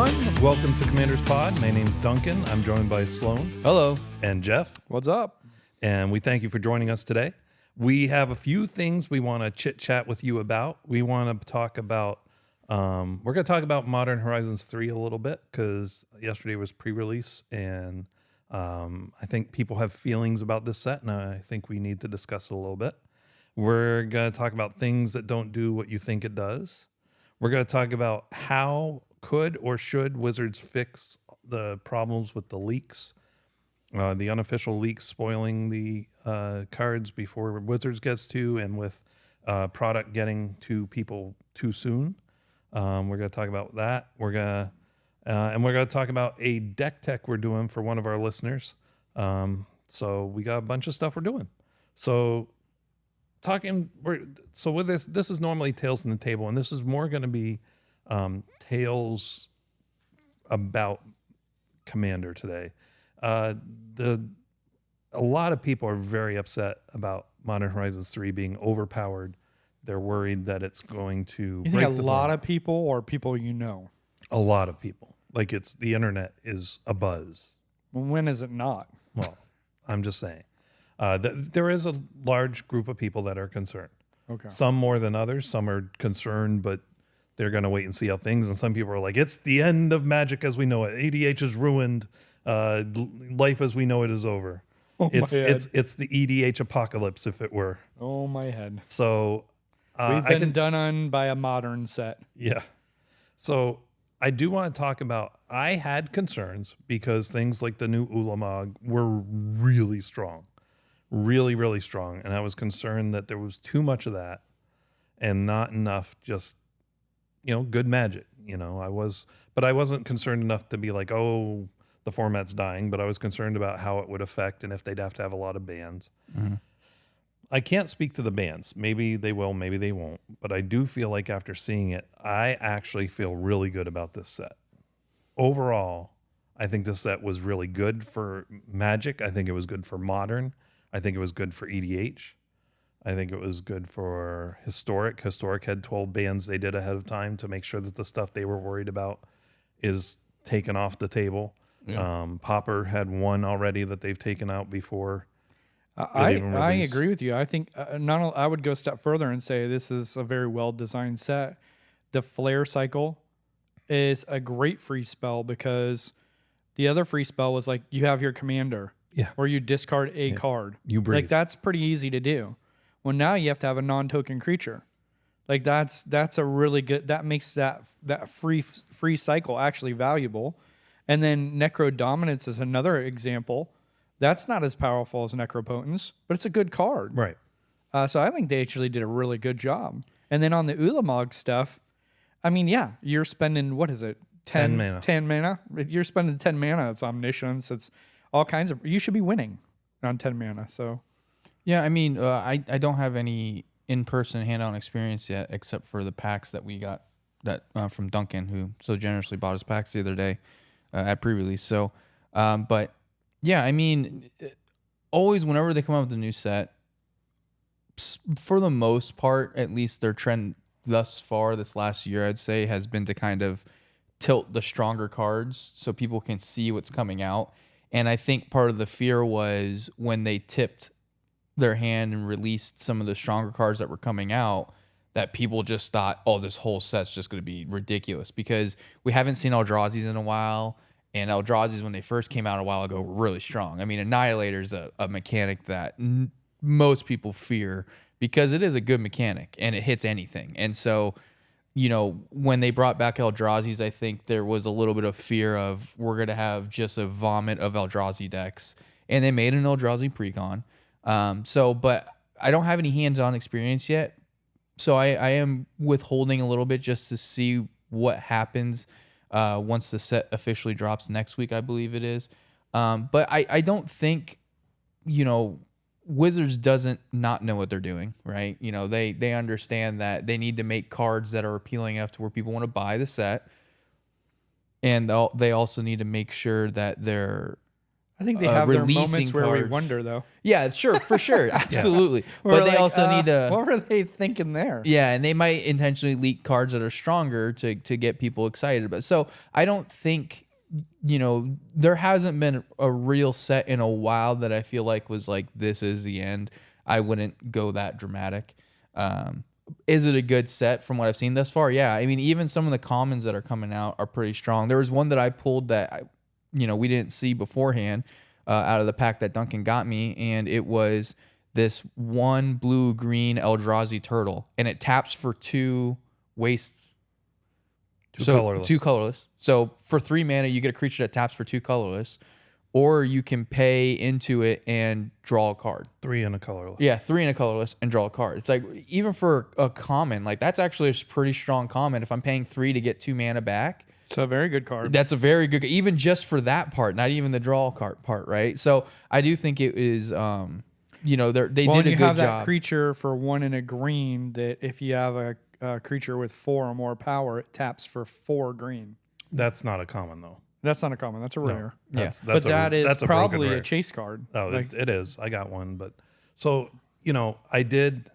everyone. Welcome to Commander's Pod. My name's Duncan. I'm joined by Sloan. Hello. And Jeff. What's up? And we thank you for joining us today. We have a few things we want to chit-chat with you about. We want to talk about, we're going to talk about Modern Horizons 3 a little bit because yesterday was pre-release, and I think people have feelings about this set, and I think we need to discuss it a little bit. We're going to talk about things that don't do what you think it does. We're going to talk about how could or should Wizards fix the problems with the leaks, the unofficial leaks spoiling the cards before Wizards gets to, and with product getting to people too soon. We're going to talk about that. We're going to talk about a deck tech we're doing for one of our listeners. So we got a bunch of stuff we're doing. So with this is normally Tales from the Table, and this is more going to be tales about Commander today. A lot of people are very upset about Modern Horizons 3 being overpowered. They're worried that it's going to You think a lot of people or people you know? A lot of people. Like the internet is abuzz. When is it not? Well, I'm just saying. There is a large group of people that are concerned. Okay. Some more than others. Some are concerned, but they're going to wait and see how things. And some people are like, it's the end of Magic as we know it. ADH is ruined. Life as we know it is over. Oh, it's my head. it's the EDH apocalypse, if it were. Oh, my head. So We've been done on by a modern set. Yeah. So I do want to talk about, I had concerns because things like the new Ulamog were really strong. Really, really strong. And I was concerned that there was too much of that and not enough just, good magic. But I wasn't concerned enough to be like, oh, the format's dying, but I was concerned about how it would affect and if they'd have to have a lot of bans. Mm-hmm. I can't speak to the bans. Maybe they will, maybe they won't. But I do feel like after seeing it, I actually feel really good about this set. Overall, I think this set was really good for Magic. I think it was good for Modern. I think it was good for EDH. I think it was good for Historic. Historic had 12 bans they did ahead of time to make sure that the stuff they were worried about is taken off the table. Yeah. Pauper had one already that they've taken out before. I agree with you. I think I would go a step further and say this is a very well-designed set. The Flare cycle is a great free spell because the other free spell was like you have your commander. Yeah. Or you discard a card. You breathe. Like that's pretty easy to do. Well, now you have to have a non-token creature. Like that's a really good, that makes that free cycle actually valuable. And then Necro Dominance is another example. That's not as powerful as Necropotence, but it's a good card. Right. So I think they actually did a really good job. And then on the Ulamog stuff, I mean, yeah, you're spending, what is it? 10 mana. 10 mana. You're spending 10 mana. It's Omniscience. It's all kinds of, you should be winning on 10 mana. So, yeah, I mean, I don't have any in-person hand-on experience yet, except for the packs that we got from Duncan, who so generously bought us packs the other day at pre-release. So, but yeah, I mean, always whenever they come out with a new set, for the most part, at least their trend thus far this last year, I'd say, has been to kind of tilt the stronger cards so people can see what's coming out. And I think part of the fear was when they tipped their hand and released some of the stronger cards that were coming out, that people just thought, oh, this whole set's just going to be ridiculous because we haven't seen Eldrazi's in a while. And Eldrazi's, when they first came out a while ago, were really strong. I mean, Annihilator's a mechanic that most people fear because it is a good mechanic and it hits anything. And so, when they brought back Eldrazi's, I think there was a little bit of fear of we're going to have just a vomit of Eldrazi decks. And they made an Eldrazi precon. But I don't have any hands-on experience yet. So I am withholding a little bit just to see what happens once the set officially drops next week, I believe it is. But I don't think, Wizards doesn't not know what they're doing, right? They understand that they need to make cards that are appealing enough to where people want to buy the set. And they also need to make sure that they're I think they have their releasing moments where we cards. wonder, though. Yeah, sure, for sure, absolutely. We're But they like, also need to. What were they thinking there? Yeah, and they might intentionally leak cards that are stronger to get people excited. But so I don't think, there hasn't been a real set in a while that I feel like was like, this is the end. I wouldn't go that dramatic. Is it a good set from what I've seen thus far? Yeah. I mean, even some of the commons that are coming out are pretty strong. There was one that I pulled that, we didn't see beforehand out of the pack that Duncan got me, and it was this one blue-green Eldrazi turtle, and it taps for 2 wastes. Colorless. 2 colorless. So for 3 mana, you get a creature that taps for 2 colorless, or you can pay into it and draw a card. 3 and a colorless. Yeah, 3 and a colorless and draw a card. It's like, even for a common, like that's actually a pretty strong common. If I'm paying 3 to get 2 mana back, It's a very good card. that's a very good, even just for that part, not even the draw card part, right? So I do think it is, they Well, did and a you good have that job. creature for 1 and a green that if you have a creature with 4 or more power, it taps for 4 green. That's not a common though. That's not a common. That's a rare. That's But that is that's probably broken a rare. chase card. Oh, Like, it is. I got one, but so I did.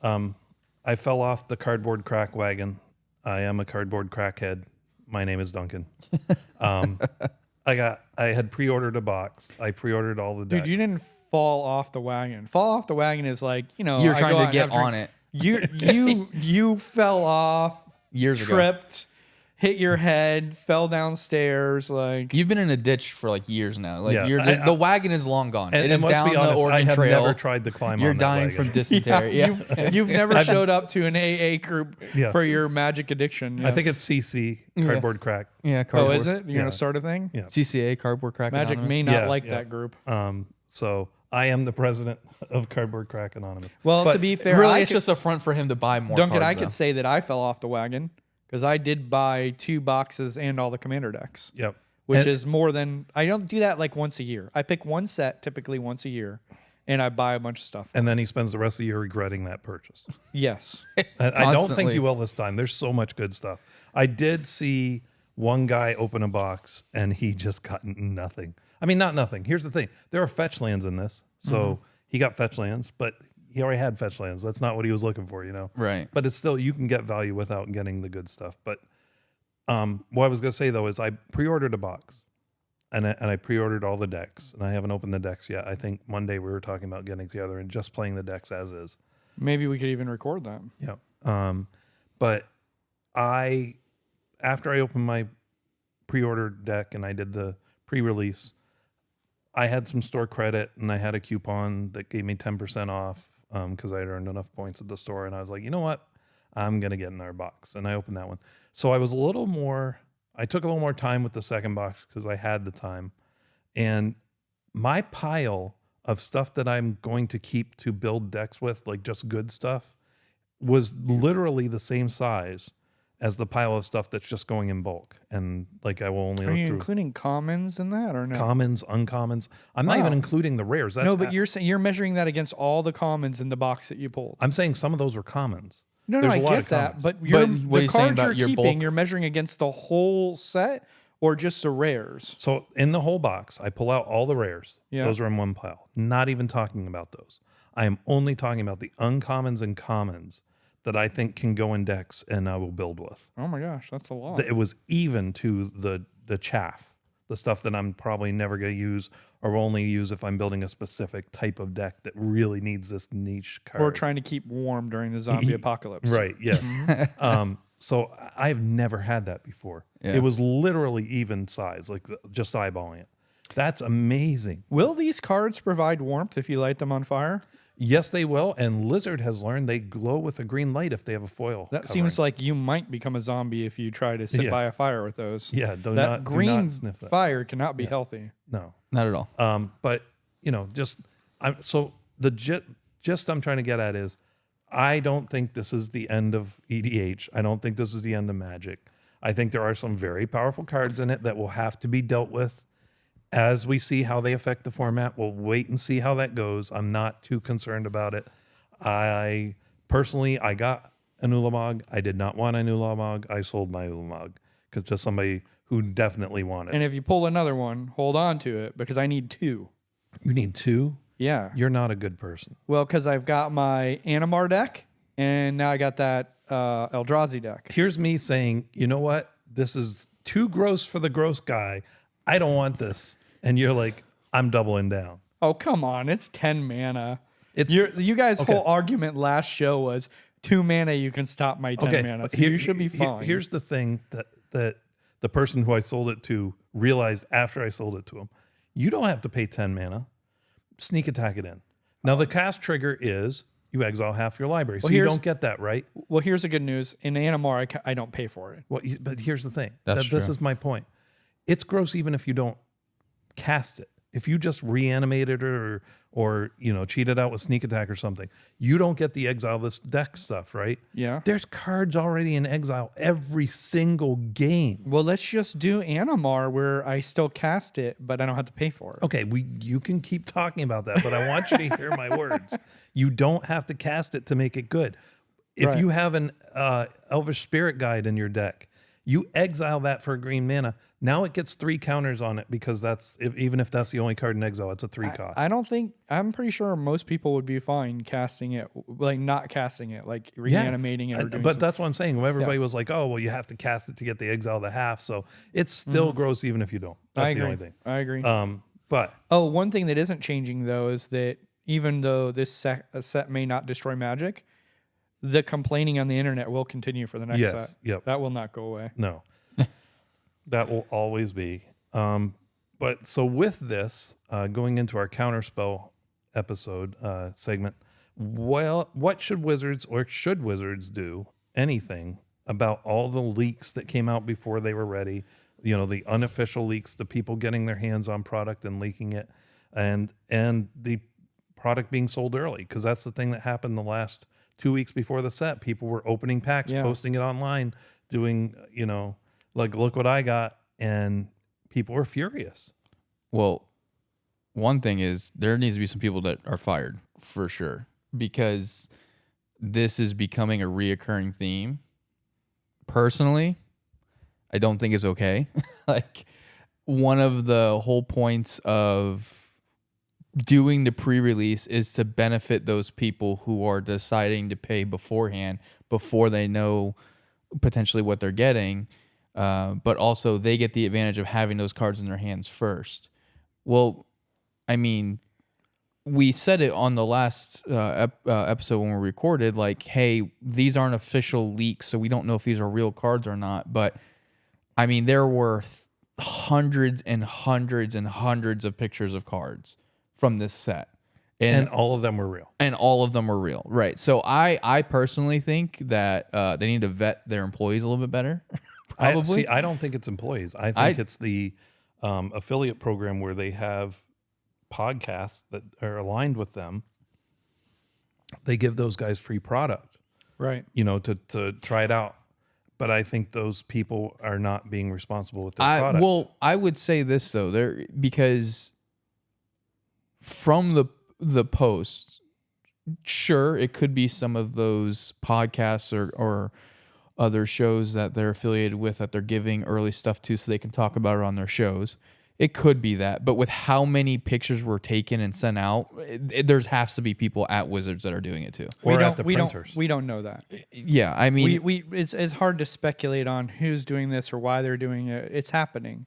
I fell off the cardboard crack wagon. I am a cardboard crackhead. My name is Duncan. I had pre-ordered a box. I pre-ordered all the decks. dude, you didn't fall off the wagon. Fall off the wagon is like, You're I trying go to out and get have a on drink. it. You fell off, Years ago. tripped, hit your head, fell downstairs. Like, You've been in a ditch for like years now. Like Yeah, the wagon is long gone. And, it and is let's down be honest, the I Oregon have Trail. never tried to climb You're on that dying wagon. from dysentery. Yeah. you've never showed up to an AA group Yeah. for your magic addiction. I think yes. it's CC, cardboard crack. Yeah, Oh, cardboard. is it? You're Yeah. gonna start a thing? Yeah. CCA, Cardboard Crack Magic Anonymous. may not Yeah, like yeah. that group. So I am the president of Cardboard Crack Anonymous. Well, But to be fair, Really, I it's could- just a front for him to buy more Duncan, cards, I could say that I fell off the wagon because I did buy 2 boxes and all the commander decks, Yep. which And- is more than I don't do that like once a year. I pick one set typically once a year, and I buy a bunch of stuff. And then he spends the rest of the year regretting that purchase. Yes, I don't think Constantly. you will this time. There's so much good stuff. I did see one guy open a box and he just got nothing. I mean, not nothing. Here's the thing. There are fetch lands in this. So he got fetch lands, but he already had fetch lands. That's not what he was looking for, Right. But it's still, you can get value without getting the good stuff. But what I was going to say, though, is I pre-ordered a box. And I pre-ordered all the decks. And I haven't opened the decks yet. I think Monday we were talking about getting together and just playing the decks as is. maybe we could even record that. Yeah. But after I opened my pre-ordered deck and I did the pre-release, I had some store credit and I had a coupon that gave me 10% off because I had earned enough points at the store. And I was like, you know what? I'm going to get in our box. And I opened that one. So I took a little more time with the second box because I had the time. And my pile of stuff that I'm going to keep to build decks with, like just good stuff, was literally the same size as the pile of stuff that's just going in bulk. And like I will only Are look you through including commons in that or no? commons, uncommons. I'm not Wow. even including the rares. That's No, but you're saying you're measuring that against all the commons in the box that you pulled. I'm saying some of those were commons. No, There's I a lot get of that, commons. but what are the you saying cards about you're your keeping, bulk? you're measuring against the whole set or just the rares. So in the whole box, I pull out all the rares. Yeah. Those are in one pile. Not even talking about those. I am only talking about the uncommons and commons that I think can go in decks and I will build with. Oh my gosh, that's a lot. It was even to the chaff, the stuff that I'm probably never going to use or only use if I'm building a specific type of deck that really needs this niche card. Or trying to keep warm during the zombie apocalypse. Right. Yes. So I've never had that before. Yeah. It was literally even size, like just eyeballing it. That's amazing. Will these cards provide warmth if you light them on fire? Yes, they will. And Lizard has learned they glow with a green light if they have a foil. That covering. seems like you might become a zombie if you try to sit Yeah. by a fire with those. Yeah, do that not green sniff that. fire cannot be healthy. No. Not at all. But so the gist I'm trying to get at is I don't think this is the end of EDH. I don't think this is the end of Magic. I think there are some very powerful cards in it that will have to be dealt with as we see how they affect the format. We'll wait and see how that goes. I'm not too concerned about it. I personally, I got an Ulamog. I did not want an Ulamog. I sold my Ulamog because to somebody who definitely want it. And if you pull another one, hold on to it because I need 2. You need 2? Yeah. You're not a good person. Well, because I've got my Animar deck, and now I got that Eldrazi deck. Here's me saying, you know what? This is too gross for the gross guy. I don't want this. And you're like, I'm doubling down. Oh, come on. It's 10 mana. It's You guys' whole argument last show was 2 mana, you can stop my 10 mana. but So you should be fine. Here's the thing that the person who I sold it to realized after I sold it to him. You don't have to pay 10 mana. Sneak attack it in. Now, the cast trigger is you exile half your library. So you don't get that, right? Well, here's the good news. In Animar, I don't pay for it. Well, but here's the thing. That's This true. is my point. It's gross even if you don't cast it. If you just reanimated it or cheat it out with sneak attack or something, you don't get the exile this deck stuff, right? Yeah. There's cards already in exile every single game. Well, let's just do Animar where I still cast it, but I don't have to pay for it. Okay, you can keep talking about that, but I want you to hear my words. You don't have to cast it to make it good. If Right. you have an Elvish Spirit Guide in your deck, you exile that for green mana. Now it gets 3 counters on it because even if that's the only card in exile, it's a 3 cost. I'm pretty sure most people would be fine casting it, like not casting it, like reanimating it or doing but something. that's what I'm saying. Everybody was like, "Oh, well, you have to cast it to get the exile the half." So it's still gross even if you don't. That's the only thing. I agree. But One thing that isn't changing though is that even though this set may not destroy Magic, the complaining on the internet will continue for the next yes, set. yep, That will not go away. no, that will always be. But so with this, going into our counterspell episode segment, well, what should Wizards do anything about all the leaks that came out before they were ready? The unofficial leaks, the people getting their hands on product and leaking it, and the product being sold early, because that's the thing that happened the last 2 weeks before the set. People were opening packs, posting it online, doing, like, look what I got, and people were furious. Well, one thing is there needs to be some people that are fired for sure, because this is becoming a reoccurring theme. Personally, I don't think it's okay. Like, one of the whole points of doing the pre-release is to benefit those people who are deciding to pay beforehand, before they know potentially what they're getting. But also they get the advantage of having those cards in their hands first. Well, I mean, we said it on the last episode when we recorded, like, hey, these aren't official leaks, so we don't know if these are real cards or not. But I mean, there were hundreds and hundreds and hundreds of pictures of cards from this set. And all of them were real. And all of them were real. Right. So I personally think that they need to vet their employees a little bit better. Probably. I don't think it's employees. I think it's the affiliate program where they have podcasts that are aligned with them. They give those guys free product, Right. to try it out. But I think those people are not being responsible with their product. Well, I would say this though, because from the posts, sure, it could be some of those podcasts or other shows that they're affiliated with that they're giving early stuff to so they can talk about it on their shows. It could be that, but with how many pictures were taken and sent out, there has to be people at Wizards that are doing it too. Or at the printers. We don't know that. Yeah, I mean, It's hard to speculate on who's doing this or why they're doing it. It's happening.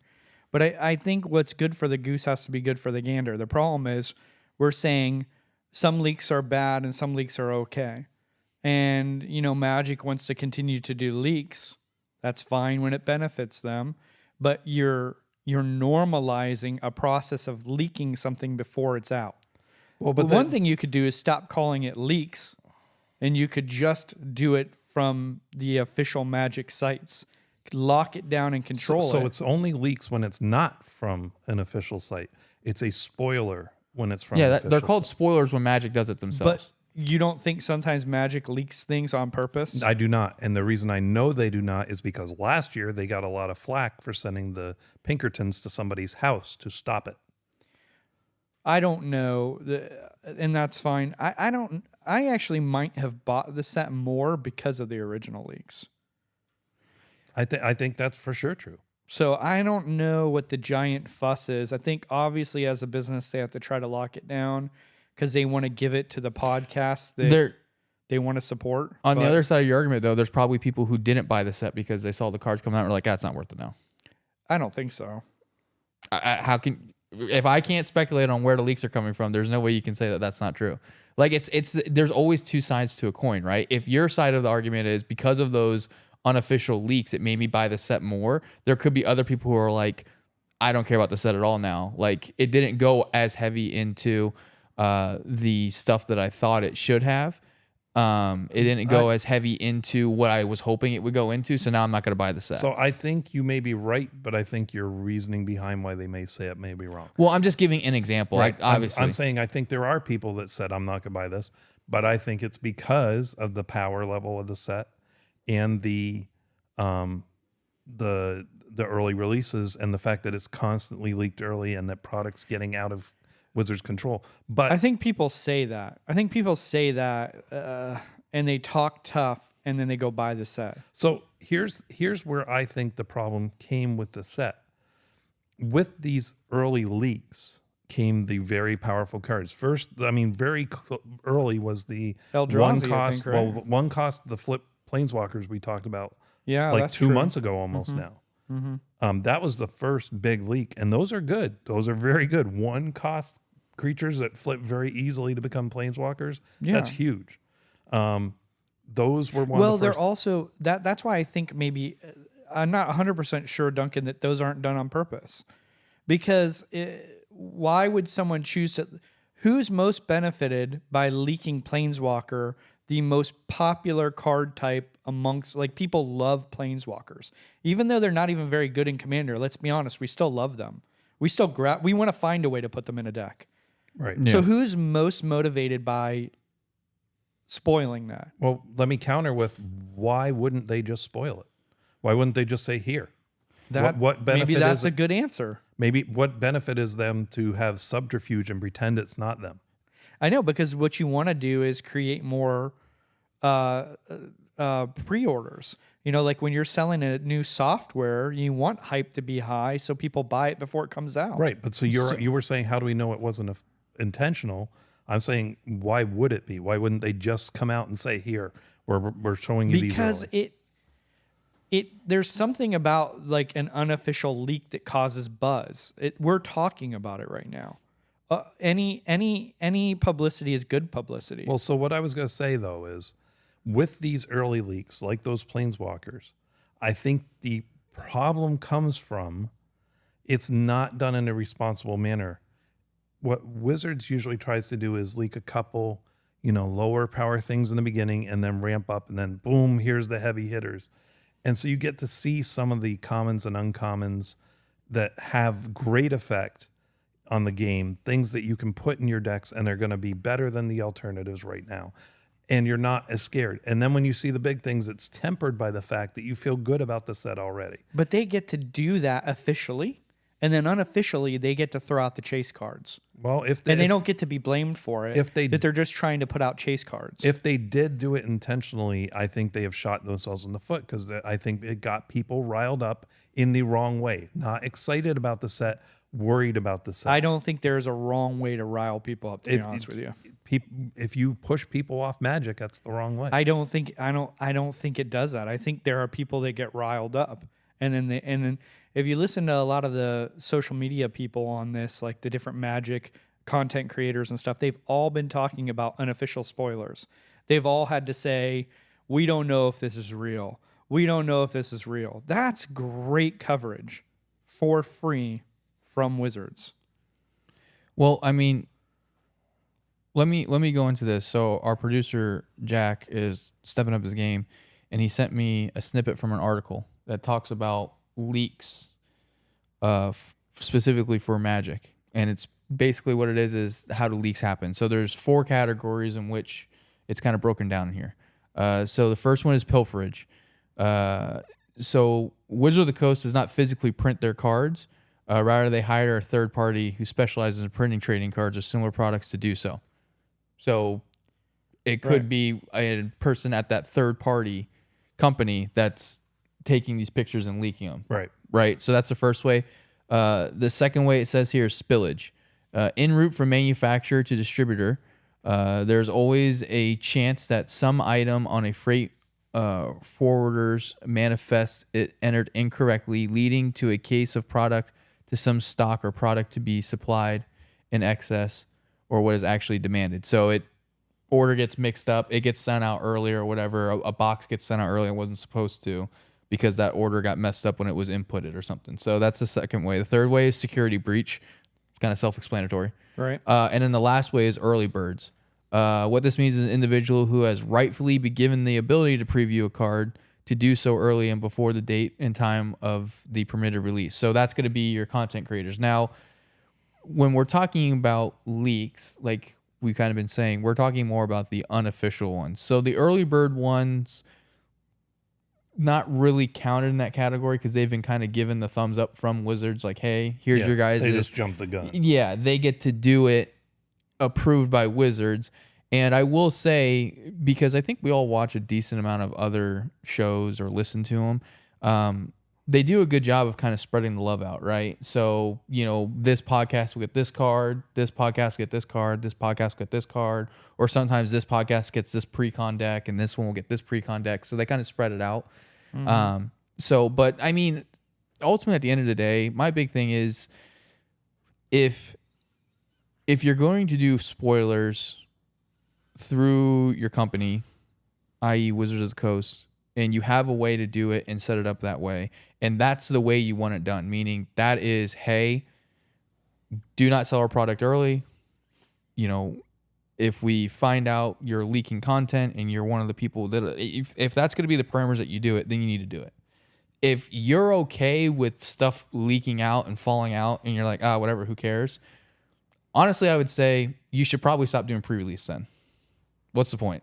But I think what's good for the goose has to be good for the gander. The problem is we're saying some leaks are bad and some leaks are okay. And, Magic wants to continue to do leaks. That's fine when it benefits them. But you're normalizing a process of leaking something before it's out. Well, but one thing you could do is stop calling it leaks, and you could just do it from the official Magic sites. Lock it down and control it. So it's only leaks when it's not from an official site. It's a spoiler when it's from an official they're called site. spoilers when Magic does it themselves. But you don't think sometimes Magic leaks things on purpose? I do not. And the reason I know they do not is because last year they got a lot of flack for sending the Pinkertons to somebody's house to stop it. I don't know. And that's fine. I actually might have bought the set more because of the original leaks. I think that's for sure true. So I don't know what the giant fuss is. I think obviously as a business they have to try to lock it down because they want to give it to the podcast that they want to support. On the other side of your argument, though, there's probably people who didn't buy the set because they saw the cards coming out and were like, that's not worth it now. I don't think so. If I can't speculate on where the leaks are coming from, there's no way you can say that that's not true. Like there's always two sides to a coin, right? If your side of the argument is because of those unofficial leaks, it made me buy the set more, there could be other people who are like, I don't care about the set at all now. Like it didn't go as heavy into the stuff that I thought it should have. It didn't go as heavy into what I was hoping it would go into, so now I'm not going to buy the set. So I think you may be right, but I think your reasoning behind why they may say it may be wrong. Well, I'm just giving an example. Right. Obviously, I'm saying I think there are people that said I'm not going to buy this, but I think it's because of the power level of the set and the early releases and the fact that it's constantly leaked early and that products getting out of Wizards' control. But I think people say that. And they talk tough, and then they go buy the set. So here's where I think the problem came with the set. With these early leaks came the very powerful cards. First, I mean, early was the Eldrazi, one I cost. think, right? Well, one cost the flip Planeswalkers we talked about. Yeah, like that's 2 true. months ago almost now. That was the first big leak, and those are good. Those are very good. One cost creatures that flip very easily to become Planeswalkers. Yeah. That's huge. Those were one Well, of the they're first. also that's why I think maybe I'm not 100% sure, Duncan, that those aren't done on purpose. Because why would someone choose to? Who's most benefited by leaking Planeswalker, the most popular card type amongst, like, people love Planeswalkers, even though they're not even very good in Commander. Let's be honest, we still love them. We still we want to find a way to put them in a deck. Right. Yeah. So who's most motivated by spoiling that? Well, let me counter with why wouldn't they just spoil it? Why wouldn't they just say here? What benefit maybe that's is a it? good answer. Maybe what benefit is them to have subterfuge and pretend it's not them? I know, because what you want to do is create more pre-orders. You know, like when you're selling a new software, you want hype to be high so people buy it before it comes out. Right. But so you were saying, how do we know it wasn't intentional? I'm saying, why would it be? Why wouldn't they just come out and say, here, we're showing you Because these early? there's something about like an unofficial leak that causes buzz. We're talking about it right now. Any publicity is good publicity. Well, so what I was going to say, though, is with these early leaks, like those Planeswalkers, I think the problem comes from it's not done in a responsible manner. What Wizards usually tries to do is leak a couple, lower power things in the beginning and then ramp up and then boom, here's the heavy hitters. And so you get to see some of the commons and uncommons that have great effect on the game, things that you can put in your decks and they're going to be better than the alternatives right now. And you're not as scared. And then when you see the big things, it's tempered by the fact that you feel good about the set already. But they get to do that officially, and then unofficially they get to throw out the chase cards. Well, they don't get to be blamed for it. If they're just trying to put out chase cards. If they did do it intentionally, I think they have shot themselves in the foot because I think it got people riled up in the wrong way. Not excited about the set, worried about the set. I don't think there's a wrong way to rile people up, to be honest with you. If you push people off Magic, that's the wrong way. I don't think it does that. I think there are people that get riled up, and then if you listen to a lot of the social media people on this, like the different Magic content creators and stuff, they've all been talking about unofficial spoilers. They've all had to say, we don't know if this is real. We don't know if this is real. That's great coverage for free from Wizards. Well, I mean, let me go into this. So our producer Jack is stepping up his game, and he sent me a snippet from an article that talks about leaks, specifically for Magic, and it's basically what it is how do leaks happen. So there's 4 categories in which it's kind of broken down here. So the first one is pilferage. So Wizard of the Coast does not physically print their cards. Rather, they hire a third party who specializes in printing trading cards or similar products to do so. So it could be a person at that third party company that's taking these pictures and leaking them. Right. right? So that's the first way. The second way it says here is spillage. En route from manufacturer to distributor, there's always a chance that some item on a freight forwarder's manifest it entered incorrectly, leading to a case of product to some stock or product to be supplied in excess or what is actually demanded. So order gets mixed up, it gets sent out earlier or whatever, a box gets sent out earlier and wasn't supposed to because that order got messed up when it was inputted or something. So that's the second way. The third way is security breach. It's kind of self-explanatory. Right. And then the last way is early birds. What this means is an individual who has rightfully been given the ability to preview a card to do so early and before the date and time of the permitted release. So that's going to be your content creators. Now, when we're talking about leaks, like we've kind of been saying, we're talking more about the unofficial ones. So the early bird ones, not really counted in that category because they've been kind of given the thumbs up from Wizards, like, hey, here's your guys. They just jumped the gun. Yeah, they get to do it, approved by Wizards. And I will say, because I think we all watch a decent amount of other shows or listen to them, they do a good job of kind of spreading the love out, right? So, this podcast will get this card, this podcast will get this card, this podcast will get this card, or sometimes this podcast gets this pre-con deck and this one will get this pre-con deck. So they kind of spread it out. Mm-hmm. But I mean, ultimately at the end of the day, my big thing is if you're going to do spoilers through your company, i.e. Wizards of the Coast, and you have a way to do it and set it up that way, and that's the way you want it done, meaning that is, hey, do not sell our product early. If we find out you're leaking content and you're one of the people that, if that's going to be the parameters that you do it, then you need to do it. If you're okay with stuff leaking out and falling out and you're like, whatever, who cares? Honestly, I would say you should probably stop doing pre-release then. What's the point?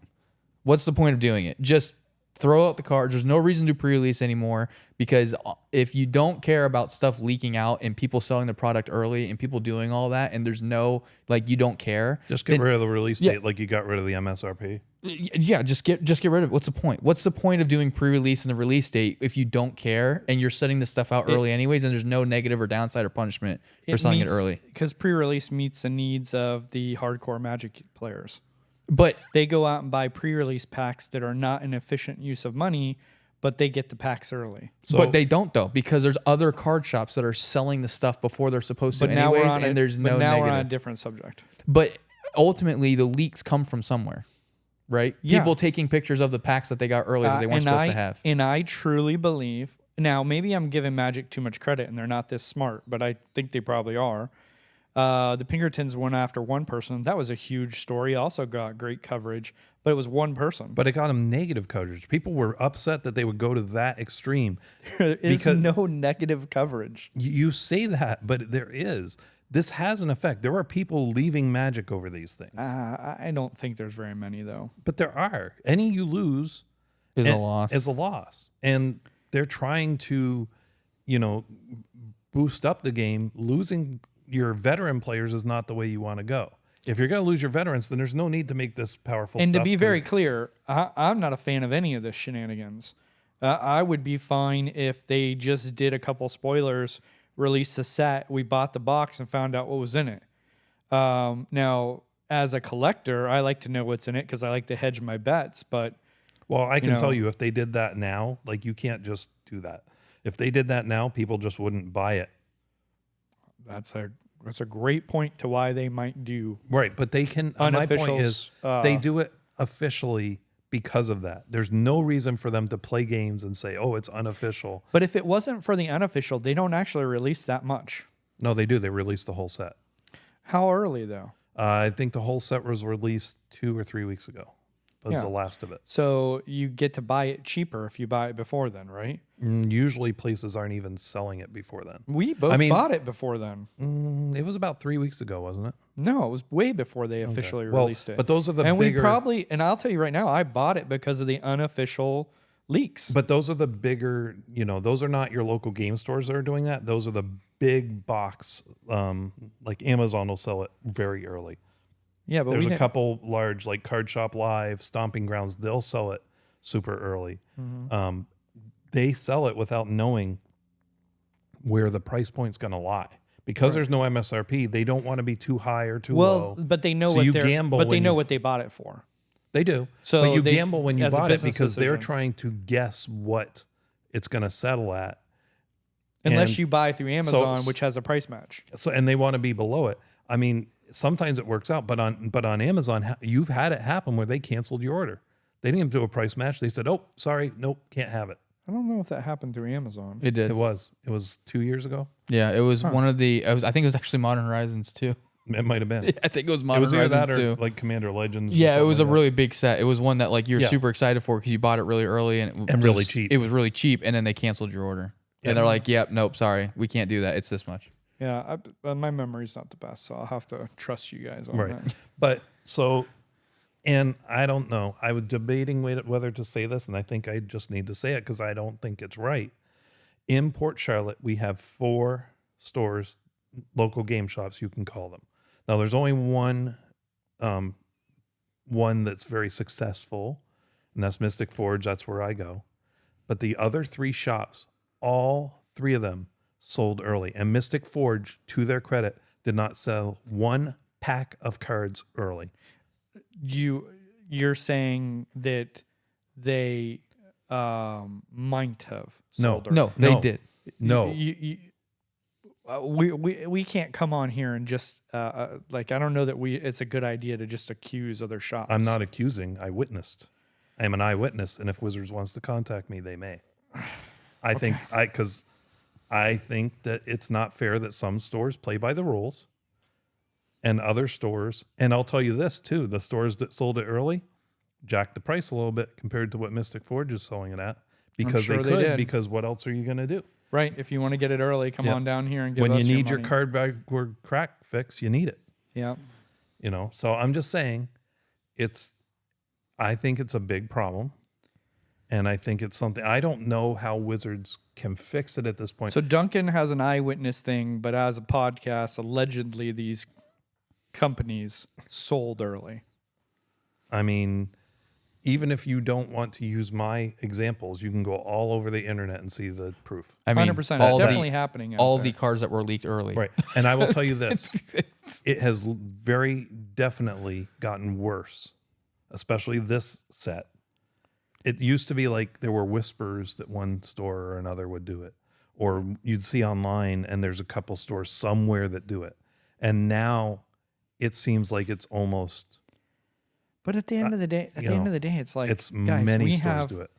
What's the point of doing it? Just throw out the cards. There's no reason to pre-release anymore, because if you don't care about stuff leaking out and people selling the product early and people doing all that, and there's no, you don't care. Just get rid of the release date like you got rid of the MSRP. Yeah, just get rid of it. What's the point? What's the point of doing pre-release and the release date if you don't care and you're setting this stuff out early anyways, and there's no negative or downside or punishment for selling it early? Because pre-release meets the needs of the hardcore Magic players. But they go out and buy pre-release packs that are not an efficient use of money, but they get the packs early. But they don't, though, because there's other card shops that are selling the stuff before they're supposed to anyways, and there's no negative. We're on a different subject. But ultimately, the leaks come from somewhere, right? Yeah. People taking pictures of the packs that they got early that they weren't supposed to have. And I truly believe, now maybe I'm giving Magic too much credit and they're not this smart, but I think they probably are. The Pinkertons went after one person. That was a huge story. Also got great coverage, but it was one person. But it got them negative coverage. People were upset that they would go to that extreme. There is no negative coverage. You say that, but there is. This has an effect. There are people leaving Magic over these things. I don't think there's very many, though. But there are. Any you lose is a loss. Is a loss. And they're trying to, boost up the game. Losing your veteran players is not the way you want to go. If you're going to lose your veterans, then there's no need to make this powerful and stuff. And to be very clear, I'm not a fan of any of this shenanigans. I would be fine if they just did a couple spoilers, released a set, we bought the box and found out what was in it. Now, as a collector, I like to know what's in it because I like to hedge my bets. But well, I can tell you, if they did that now, you can't just do that. If they did that now, people just wouldn't buy it. That's a great point to why they might do right, but they can. My point is, they do it officially because of that. There's no reason for them to play games and say, "Oh, it's unofficial." But if it wasn't for the unofficial, they don't actually release that much. No, they do. They release the whole set. How early though? I think the whole set was released 2 or 3 weeks ago. That was the last of it. So you get to buy it cheaper if you buy it before then, right? Usually places aren't even selling it before then. We both bought it before then. It was about 3 weeks ago, wasn't it? No, it was way before they officially released it. But those are the bigger... we probably, and I'll tell you right now, I bought it because of the unofficial leaks. But those are the bigger, those are not your local game stores that are doing that. Those are the big box, like Amazon will sell it very early. Yeah, but there's a couple large, like Card Shop Live, Stomping Grounds, they'll sell it super early. Mm-hmm. They sell it without knowing where the price point's going to lie. Because there's no MSRP, they don't want to be too high or too Well, low. but they know So what you they're, gamble but they when know you- what they bought it for. They do. So but you they- gamble when you as a bought it business because they're decision. trying to guess what it's going to settle at. Unless And you buy through Amazon, which has a price match. So and they want to be below it. I mean, sometimes it works out, but on Amazon, you've had it happen where they canceled your order. They didn't even do a price match. They said, "Oh, sorry, nope, can't have it." I don't know if that happened through Amazon. It did. It was 2 years ago. Yeah, it was one of the. I think it was actually Modern Horizons too. It might have been. I think it was It Modern was either Horizons that or too. like Commander Legends. or Yeah, it something was a like that. really big set. It was one that like you're Yeah. super excited for because you bought it really early and And really was- cheap. It was really cheap, and then they canceled your order. Yeah. And they're like, "Yep, nope, sorry, we can't do that. It's this much." Yeah, my memory's not the best, so I'll have to trust you guys on Right. that. But so, and I don't know. I was debating whether to say this, and I think I just need to say it because I don't think it's right. In Port Charlotte, we have 4 stores, local game shops, you can call them. Now, there's only one that's very successful, and that's Mystic Forge. That's where I go. But the other 3 shops, all 3 of them sold early. And Mystic Forge, to their credit, did not sell 1 pack of cards early. You're saying that they might have No. sold early. No, they No. did. No. We can't come on here and just like, I don't know that it's a good idea to just accuse other shops. I'm not accusing. I witnessed. I am an eyewitness, and if Wizards wants to contact me, they may. I think that it's not fair that some stores play by the rules, and other stores. And I'll tell you this too: the stores that sold it early jacked the price a little bit compared to what Mystic Forge is selling it at because sure they they could. did. Because what else are you going to do Right. If you want to get it early, come Yeah. on down here and give when us you need your money. card backward crack fix? You need it. Yeah. You know. So I'm just saying, I think it's a big problem. And I think it's something, I don't know how Wizards can fix it at this point. So Duncan has an eyewitness thing, but as a podcast, allegedly these companies sold early. I mean, even if you don't want to use my examples, you can go all over the internet and see the proof. I mean, 100%. It's all definitely the happening. Out all there. the cards that were leaked early. Right. And I will tell you this, it has very definitely gotten worse, especially this set. It used to be like there were whispers that one store or another would do it, or you'd see online and there's a couple stores somewhere that do it. And now it seems like it's almost, But at the end of the day, it's like it's guys, many we stores have do it.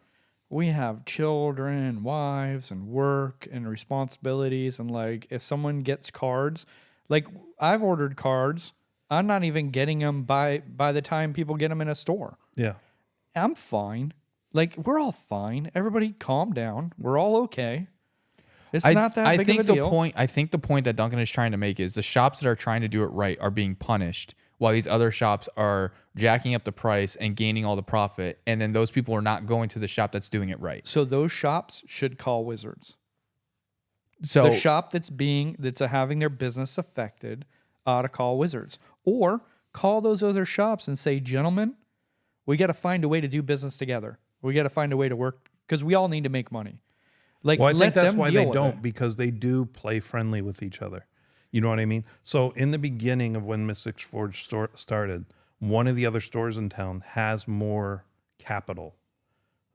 we have children, wives, and work and responsibilities, and like if someone gets cards, like I've ordered cards, I'm not even getting them by the time people get them in a store. Yeah. I'm fine. Like we're all fine. Everybody, calm down. We're all okay. It's not that big think of a deal. I think the point that Duncan is trying to make is the shops that are trying to do it right are being punished, while these other shops are jacking up the price and gaining all the profit, and then those people are not going to the shop that's doing it right. So those shops should call Wizards. So The shop that's having their business affected ought to call Wizards, or call those other shops and say, gentlemen, we got to find a way to do business together. We got to find a way to work because we all need to make money. Like, Well, I let think that's them why deal they with don't, it. because they do play friendly with each other. You know what I mean? So in the beginning of when Mystic Forge started, one of the other stores in town has more capital.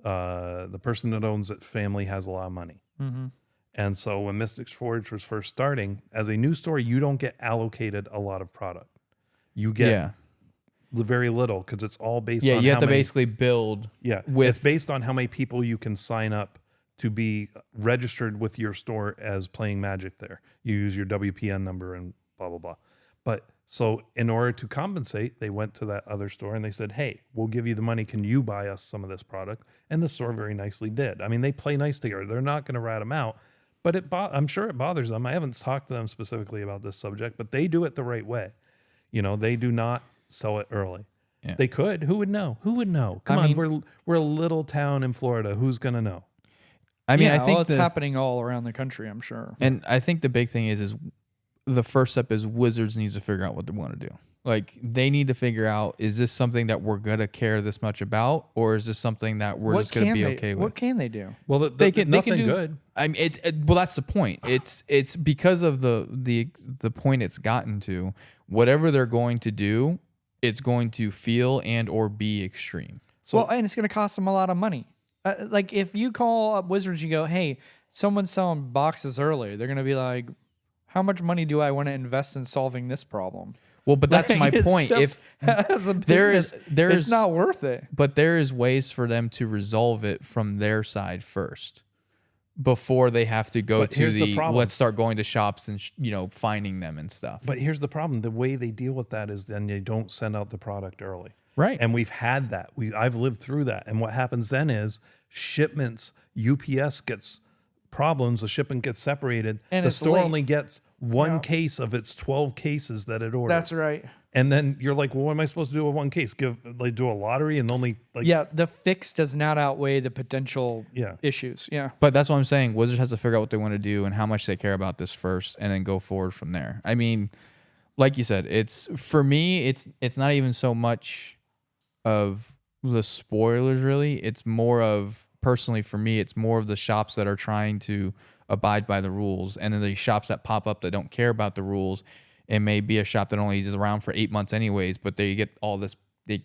The person that owns it family has a lot of money. Mm-hmm. And so when Mystic Forge was first starting, as a new store, you don't get allocated a lot of product. You get very little because it's all based on you have how to many, basically build. it's based on how many people you can sign up to be registered with your store as playing Magic there. You use your WPN number and blah, blah, blah. But so in order to compensate, they went to that other store and they said, hey, we'll give you the money. Can you buy us some of this product? And the store very nicely did. I mean, they play nice together. They're not going to rat them out, but I'm sure it bothers them. I haven't talked to them specifically about this subject, but they do it the right way. You know, they do not sell it early. Yeah. They could. Who would know? Who would know? Come I on, mean, we're a little town in Florida. Who's going to know? I mean, Yeah, I think it's happening all around the country, I'm sure. and I think the big thing is the first step is Wizards needs to figure out what they want to do. Like they need to figure out, is this something that we're gonna care this much about, or is this something that we're just gonna be okay with? What can they do? Well, They can do good. I mean, well, that's the point. It's because of the point it's gotten to. Whatever they're going to do, it's going to feel and or be extreme. So, and it's going to cost them a lot of money. Like if you call up Wizards, you go, "Hey, someone's selling boxes early." They're going to be like, "How much money do I want to invest in solving this problem?" Well, but that's my point. Just, If as a business, it's not worth it. But there is ways for them to resolve it from their side first, before they have to go to the problem. let's start going to shops and finding them and stuff. But here's the problem: the way they deal with that is then they don't send out the product early. Right. And we've had that. I've lived through that. And what happens then is shipments, UPS gets problems, the shipment gets separated. And the it's store late. only gets one case of its 12 cases that it ordered. That's right. And then you're like, well, what am I supposed to do with one case? Do a lottery and only like Yeah, the fix does not outweigh the potential issues. Yeah. But that's what I'm saying. Wizards has to figure out what they want to do and how much they care about this first, and then go forward from there. I mean, like you said, it's for me, it's not even so much of the spoilers, really. It's more of, personally for me, it's more of the shops that are trying to abide by the rules, and then the shops that pop up that don't care about the rules. It may be a shop that only is around for 8 months anyways, but they get all this, they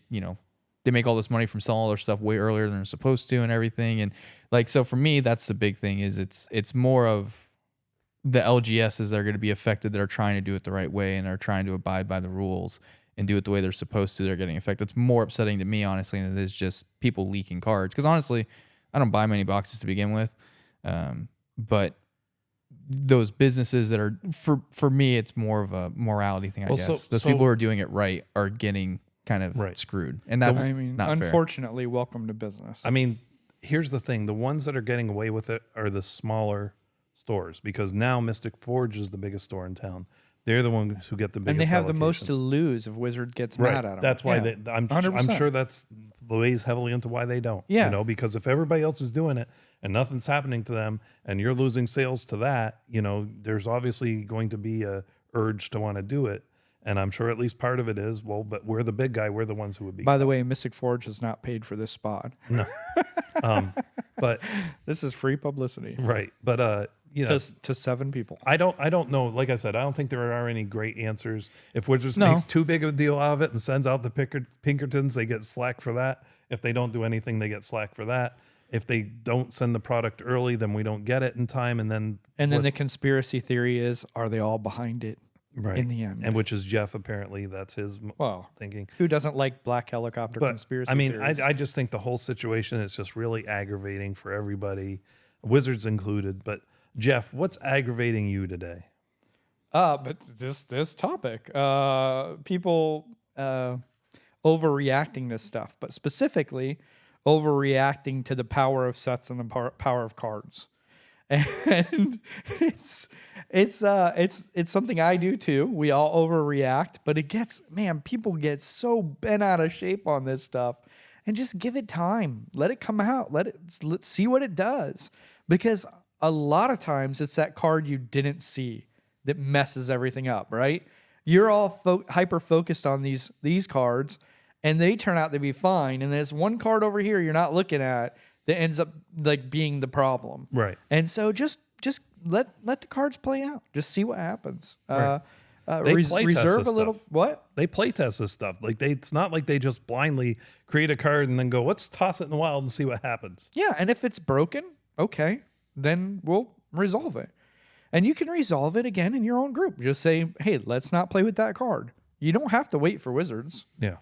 make all this money from selling all their stuff way earlier than they're supposed to and everything. And like, so for me, that's the big thing, is it's more of the LGSs that are going to be affected that are trying to do it the right way and are trying to abide by the rules and do it the way they're supposed to. They're getting affected. It's more upsetting to me, honestly, than it is just people leaking cards. Because honestly, I don't buy many boxes to begin with. But those businesses that are, for me, it's more of a morality thing, I guess. Those people who are doing it right are getting kind of screwed. And that's not fair. Unfortunately, welcome to business. I mean, here's the thing. The ones that are getting away with it are the smaller stores, because now Mystic Forge is the biggest store in town. They're the ones who get the biggest and they have allocation. the most to lose if Wizard gets mad at them. That's why I'm sure that's lays heavily into why they don't. Yeah. Because if everybody else is doing it and nothing's happening to them and you're losing sales to that, there's obviously going to be a urge to want to do it. And I'm sure at least part of it is, well, but we're the big guy. We're the ones who would be. By the way, Mystic Forge has not paid for this spot. No. But this is free publicity. Right. But, to 7 people. I don't know. Like I said, I don't think there are any great answers. If Wizards makes too big of a deal out of it and sends out the Pinkertons, they get slack for that. If they don't do anything, they get slack for that. If they don't send the product early, then we don't get it in time. And then the conspiracy theory is, are they all behind it in the end? And which is Jeff, apparently. That's his thinking. Who doesn't like black helicopter conspiracy theories? I just think the whole situation is just really aggravating for everybody, Wizards included. But Jeff, what's aggravating you today? But this topic, people overreacting to stuff, but specifically overreacting to the power of sets and the power of cards, and it's something I do too. We all overreact, but people get so bent out of shape on this stuff, and just give it time, let it come out, let's see what it does, because a lot of times it's that card you didn't see that messes everything up, right? You're all hyper focused on these cards, and they turn out to be fine. And there's one card over here you're not looking at that ends up like being the problem, right? And so just let the cards play out. Just see what happens. Right. They reserve a little. Stuff. What? They play test this stuff. It's not like they just blindly create a card and then go, let's toss it in the wild and see what happens. Yeah, and if it's broken, okay, then we'll resolve it. And you can resolve it again in your own group. Just say, hey, let's not play with that card. You don't have to wait for Wizards. Yeah.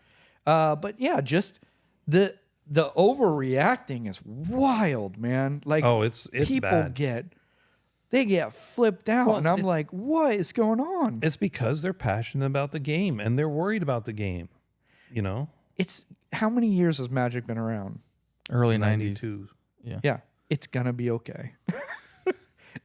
But yeah, just the overreacting is wild, man. Like, it's people bad. get flipped out, and I'm like, what is going on? It's because they're passionate about the game and they're worried about the game. It's how many years has Magic been around? Early 92. 90s. Yeah. It's gonna be okay.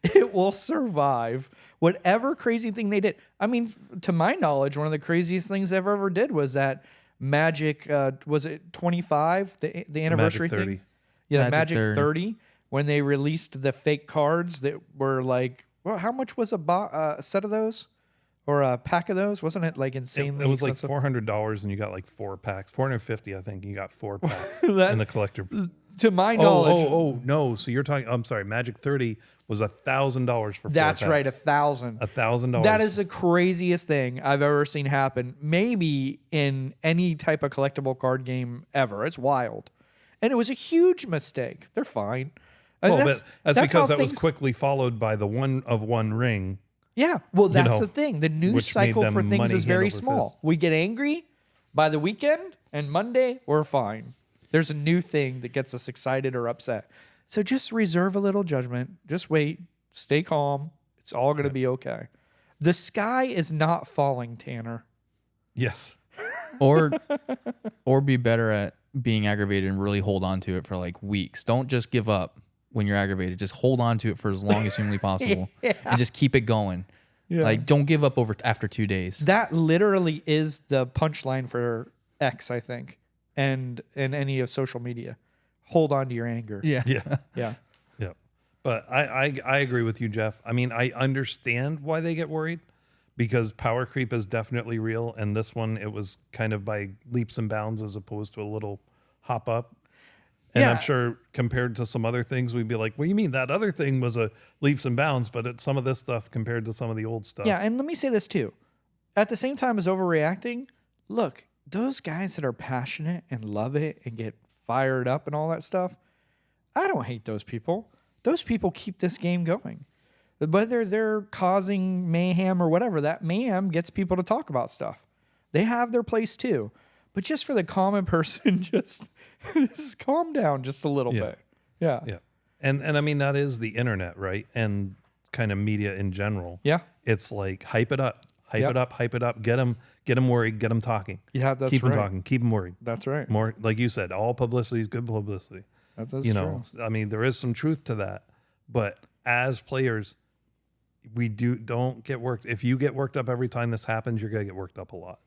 It will survive whatever crazy thing they did. I mean, to my knowledge, one of the craziest things they ever did was that Magic, was it 25, the anniversary Magic 30. thing? Yeah, Magic Magic 30, when they released the fake cards that were like, well, how much was a set of those? or a pack of those. Wasn't it like It, insanely it was like expensive? $400 and you got like 4 packs. $450, I think. You got 4 packs That- in the collector. To my knowledge, No. So you're talking. I'm sorry. Magic 30 was $1,000 for 4 that's packs. right, $1,000. $1,000. That is the craziest thing I've ever seen happen. Maybe in any type of collectible card game ever. It's wild, and it was a huge mistake. They're fine. Well, that's because how that was things- quickly followed by the 1 of 1 ring. Yeah, well, that's know, the thing. The news which made cycle them for things money is hand very over small. fist. We get angry by the weekend, and Monday we're fine. There's a new thing that gets us excited or upset. So just reserve a little judgment. Just wait. Stay calm. It's all going to be okay. The sky is not falling, Tanner. Yes. or be better at being aggravated and really hold on to it for like weeks. Don't just give up when you're aggravated. Just hold on to it for as long as humanly possible and just keep it going. Yeah. Like, don't give up after 2 days. That literally is the punchline for X, I think, and in any of social media. Hold on to your anger. Yeah. Yeah. Yeah. Yeah. But I agree with you, Jeff. I mean, I understand why they get worried because power creep is definitely real. And this one, it was kind of by leaps and bounds as opposed to a little hop up. And Yeah. I'm sure compared to some other things, we'd be like, well, you mean that other thing was a leaps and bounds, but it's some of this stuff compared to some of the old stuff. Yeah, and let me say this too. At the same time as overreacting, look, those guys that are passionate and love it and get fired up and all that stuff, I don't hate those people. Those people keep this game going. Whether they're causing mayhem or whatever, that mayhem gets people to talk about stuff. They have their place too. But just for the common person, just calm down just a little Yeah. bit. Yeah. Yeah. And I mean, that is the internet, right? And kind of media in general. Yeah. It's like hype it up, hype Yep. it up, hype it up. Get them worried, get them talking. Yeah, that's keep right. them talking, keep them worried. That's right. More, like you said, all publicity is good publicity. That's you true. know, I mean, there is some truth to that. But as players, we don't get worked. If you get worked up every time this happens, you're gonna get worked up a lot.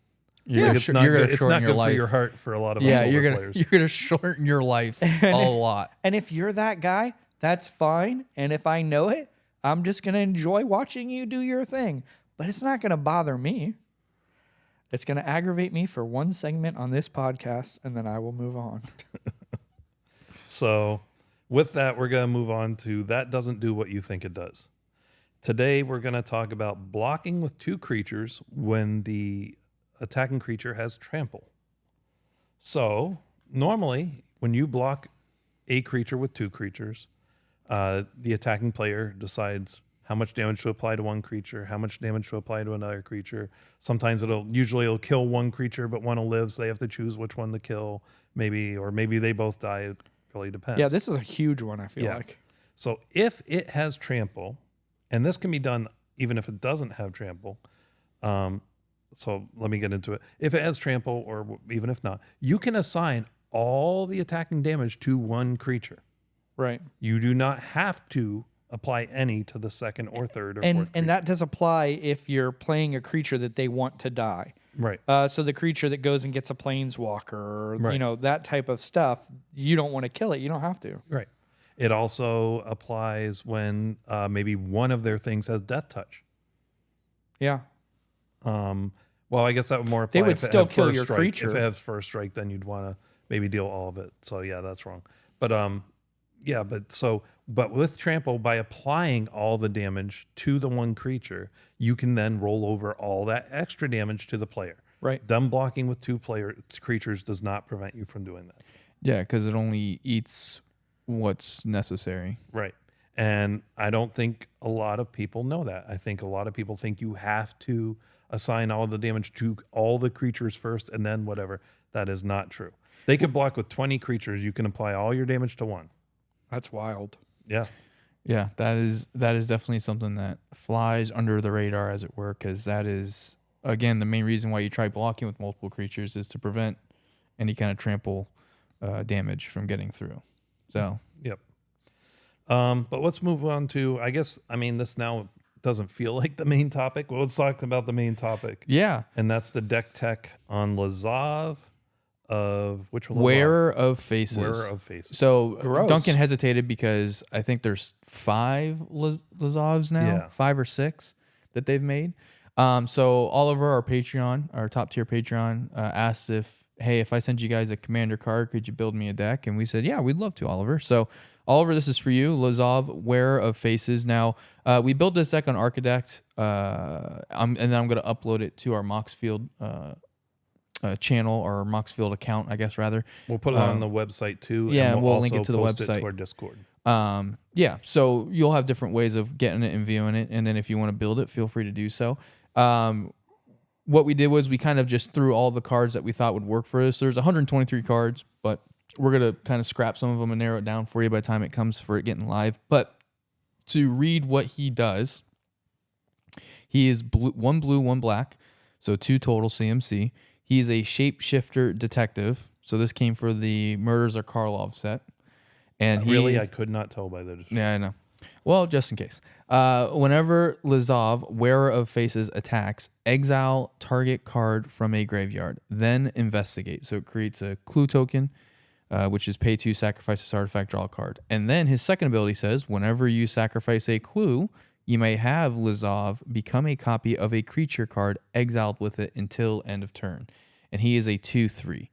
You're Like, it's not gonna good, it's shorten not your good life. for your heart for a lot of Yeah, us you're older gonna players. shorten your life a lot. And if you're that guy, that's fine. And if I know it, I'm just going to enjoy watching you do your thing. But it's not going to bother me. It's going to aggravate me for one segment on this podcast, and then I will move on. So, with that, we're gonna move on to that doesn't do what you think it does. Today, we're gonna talk about blocking with 2 creatures when the attacking creature has trample. So, normally, when you block a creature with 2 creatures, the attacking player decides how much damage to apply to one creature, how much damage to apply to another creature. Sometimes it'll kill one creature, but one will live, so they have to choose which one to kill. Maybe they both die. It really depends. Yeah, this is a huge one, I feel Yeah. like. So if it has trample, and this can be done even if it doesn't have trample. So let me get into it. If it has trample, or even if not, you can assign all the attacking damage to one creature. Right. You do not have to apply any to the second or third or fourth creature. And that does apply if you're playing a creature that they want to die. Right. So the creature that goes and gets a planeswalker, or, Right. you know, that type of stuff, you don't want to kill it. You don't have to. Right. It also applies when maybe one of their things has death touch. Yeah. Well, I guess that would more apply. They would if it still had kill first your strike. creature. If it has first strike, then you'd want to maybe deal all of it. So yeah, that's wrong. But yeah, but with trample, by applying all the damage to the one creature, you can then roll over all that extra damage to the player. Right. Them blocking with 2 creatures does not prevent you from doing that. Yeah, because it only eats what's necessary. Right. And I don't think a lot of people know that. I think a lot of people think you have to assign all the damage to all the creatures first and then whatever. That is not true. They could block with 20 creatures. You can apply all your damage to one. That's wild. Yeah. Yeah, that is definitely something that flies under the radar, as it were, because that is, again, the main reason why you try blocking with multiple creatures is to prevent any kind of trample damage from getting through. So Yep. But let's move on to, this now doesn't feel like the main topic. Well, let's talk about the main topic. yeah, And that's the deck tech on Lazav of which Lazav? Wearer of Faces. Wearer of Faces. So Gross. Duncan hesitated because I think there's 5 Lazavs now, Yeah. 5 or 6 that they've made. So Oliver, our Patreon, our top tier Patreon, asked if I send you guys a commander card, could you build me a deck? And we said, yeah, we'd love to, Oliver. So Oliver, this is for you. Lazav, Wearer of Faces. Now, we built this deck on Architect, and then I'm going to upload it to our Moxfield channel or Moxfield account, I guess, rather. We'll put it on the website too. Yeah, and we'll link it to the post website. to our Discord. Yeah, so you'll have different ways of getting it and viewing it. And then if you want to build it, feel free to do so. What we did was we kind of just threw all the cards that we thought would work for us. There's 123 cards, but we're going to kind of scrap some of them and narrow it down for you by the time it comes for it getting live. But to read what he does, he is one blue, one black, so 2 total CMC. He's a shapeshifter detective. So this came for the Murders of Karlov set. And I could not tell by the description. Yeah, I know. Well, just in case. Whenever Lazav, Wearer of Faces, attacks, exile target card from a graveyard, then investigate. So it creates a clue token, which is pay 2, sacrifice this artifact, draw a card. And then his second ability says, whenever you sacrifice a clue, you may have Lazav become a copy of a creature card exiled with it until end of turn. And he is a 2/3.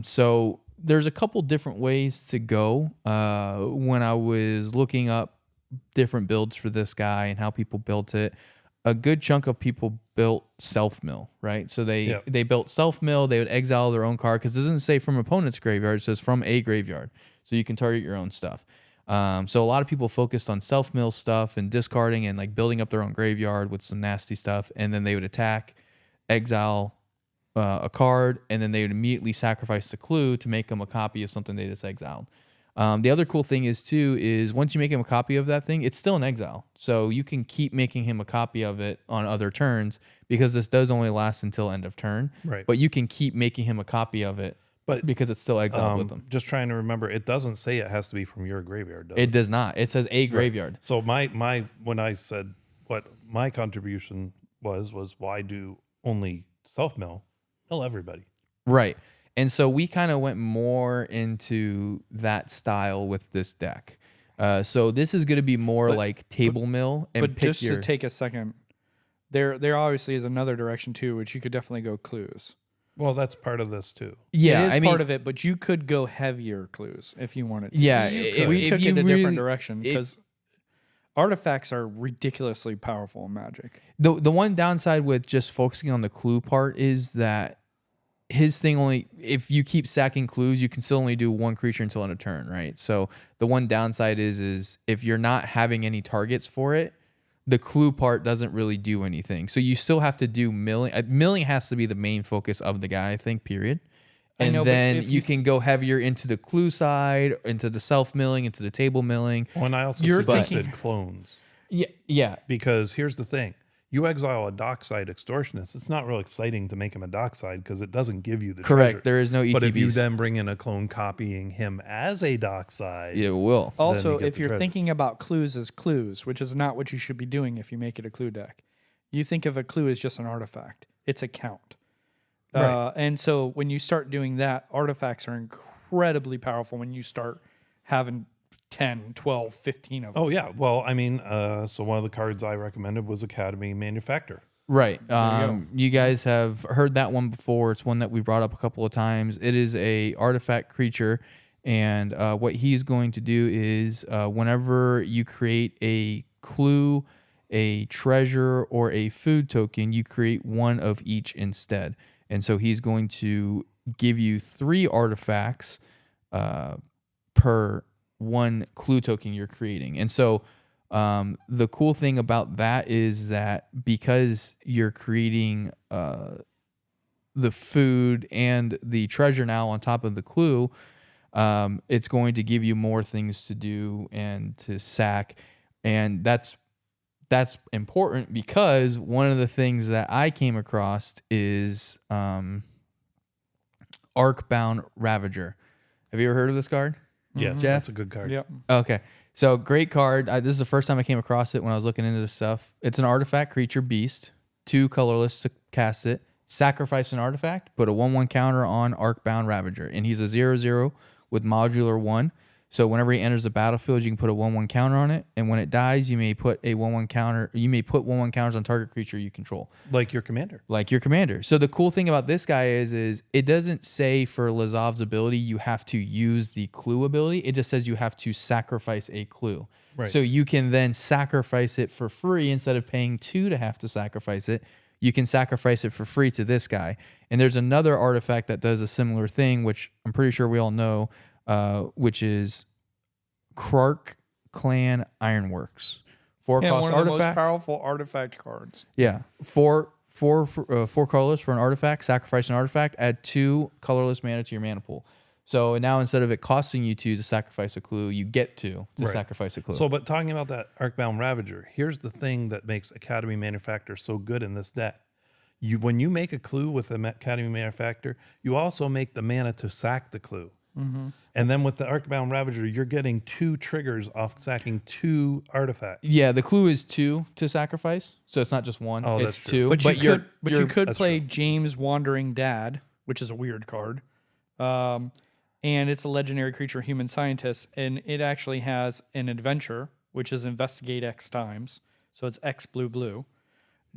So there's a couple different ways to go. When I was looking up different builds for this guy and how people built it, a good chunk of people built self-mill, right? So they built self-mill, they would exile their own card, because it doesn't say from opponent's graveyard, it says from a graveyard. So you can target your own stuff. So a lot of people focused on self-mill stuff and discarding and like building up their own graveyard with some nasty stuff, and then they would attack, exile a card, and then they would immediately sacrifice the clue to make them a copy of something they just exiled. The other cool thing is once you make him a copy of that thing, it's still an exile. So you can keep making him a copy of it on other turns, because this does only last until end of turn. Right. But you can keep making him a copy of it, but because it's still exiled with them. Just trying to remember, it doesn't say it has to be from your graveyard, does It does not. It says a graveyard. Right. So when I said what my contribution was why do only self-mill? Mill everybody. Right. And so we kind of went more into that style with this deck. So this is going to be more like table mill. And but just to take a second, there obviously is another direction too, which you could definitely go clues. Well, that's part of this too. Yeah, it is part of it, but you could go heavier clues if you wanted to. Yeah, we took it a different direction because artifacts are ridiculously powerful in Magic. The one downside with just focusing on the clue part is that his thing only, if you keep sacking clues, you can still only do one creature until end of turn, right? So the one downside is if you're not having any targets for it, the clue part doesn't really do anything. So you still have to do milling. Milling has to be the main focus of the guy, I think, period. And then you can go heavier into the clue side, into the self-milling, into the table milling. Well, and I also suggested clones. Yeah. Because here's the thing. You exile a dockside extortionist, it's not real exciting to make him a dockside because it doesn't give you the treasure. There is no ETBs. But if you then bring in a clone copying him as a dockside, it will. Also, if you're thinking about clues as clues, which is not what you should be doing if you make it a clue deck, you think of a clue as just an artifact. It's a count. Right. And so when you start doing that, artifacts are incredibly powerful when you start having 10, 12, 15 of them. Oh, yeah. Well, I mean, so one of the cards I recommended was Academy Manufactor. Right. You guys have heard that one before. It's one that we brought up a couple of times. It is a artifact creature, and what he's going to do is whenever you create a clue, a treasure, or a food token, you create one of each instead. And so he's going to give you 3 artifacts per one clue token you're creating. And so the cool thing about that is that because you're creating the food and the treasure now on top of the clue, it's going to give you more things to do and to sack. And that's important because one of the things that I came across is Arcbound Ravager. Have you ever heard of this card? Yes, Jeff? that's a good card. Yep. Okay. So great card. This is the first time I came across it when I was looking into this stuff. It's an artifact creature beast, 2 colorless to cast it, sacrifice an artifact, put a 1/1 counter on Arcbound Ravager. And he's a 0/0 with modular 1. So whenever he enters the battlefield, you can put a 1/1 counter on it, and when it dies, you may put a 1/1 counter. You may put 1/1 counters on target creature you control, Like your commander. like your commander. So the cool thing about this guy is it doesn't say for Lazav's ability you have to use the clue ability. It just says you have to sacrifice a clue. Right. So you can then sacrifice it for free instead of paying 2 to have to sacrifice it. You can sacrifice it for free to this guy. And there's another artifact that does a similar thing, which I'm pretty sure we all know, which is Krark Clan Ironworks. 4 Yeah, cost one of the most artifact. powerful artifact cards. Yeah, four colorless for an artifact. Sacrifice an artifact. Add 2 colorless mana to your mana pool. So now instead of it costing you 2 to sacrifice a clue, you get to Right. sacrifice a clue. So, but talking about that Arcbound Ravager, here's the thing that makes Academy Manufactor so good in this deck. When you make a clue with the Academy Manufactor, you also make the mana to sack the clue. And then with the Arcbound Ravager, you're getting 2 triggers off sacking 2 artifacts. yeah, the clue is 2 to sacrifice, so it's not just 1. Oh, it's that's true. 2. But, you could That's play James Wandering Dad, which is a weird card. And it's a legendary creature, human scientist, and it actually has an adventure, which is investigate X times. So it's X blue blue.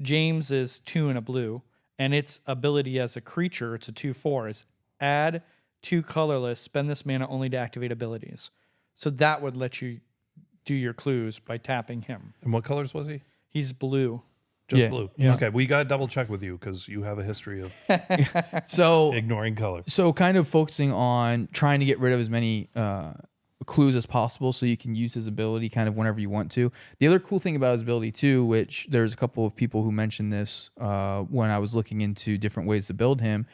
James is 2 and a blue, and its ability as a creature, it's a 2/4, is add 2 colorless, spend this mana only to activate abilities. So that would let you do your clues by tapping him. And what colors was he? He's blue. Just Yeah. blue. Yeah. Okay, we got to double check with you because you have a history of So ignoring color. So kind of focusing on trying to get rid of as many clues as possible so you can use his ability kind of whenever you want to. The other cool thing about his ability too, which there's a couple of people who mentioned this when I was looking into different ways to build him,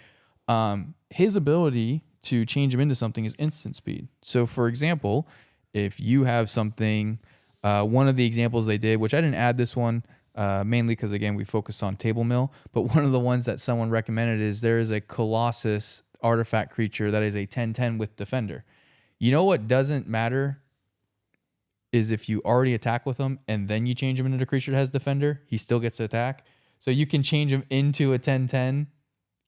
his ability to change him into something is instant speed. So for example, if you have something, one of the examples they did, which I didn't add this one, mainly because, again, we focus on table mill. But one of the ones that someone recommended is there is a Colossus artifact creature that is a 10/10 with Defender. You know what doesn't matter is if you already attack with him and then you change him into a creature that has Defender, he still gets to attack. So you can change him into a 10/10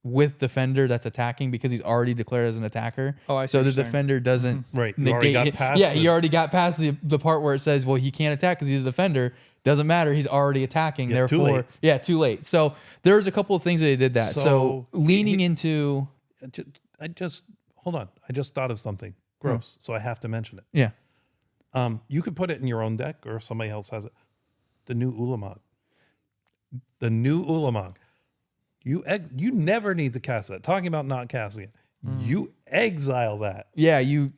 with Defender that's attacking because he's already declared as an attacker. Oh, I see So what the you're saying. Defender doesn't Right. You already negate got it. past Yeah, the- he already got past the part where it says, well, he can't attack because he's a defender. Doesn't matter. He's already attacking. Yeah, too therefore, late. yeah, too late. So there's a couple of things that they did that. So, So leaning into, I just hold on. I just thought of something gross, so I have to mention it. yeah. You could put it in your own deck, or if somebody else has it. The new Ulamog. The new Ulamog. You never need to cast that. Talking about not casting it, you exile that. Yeah, you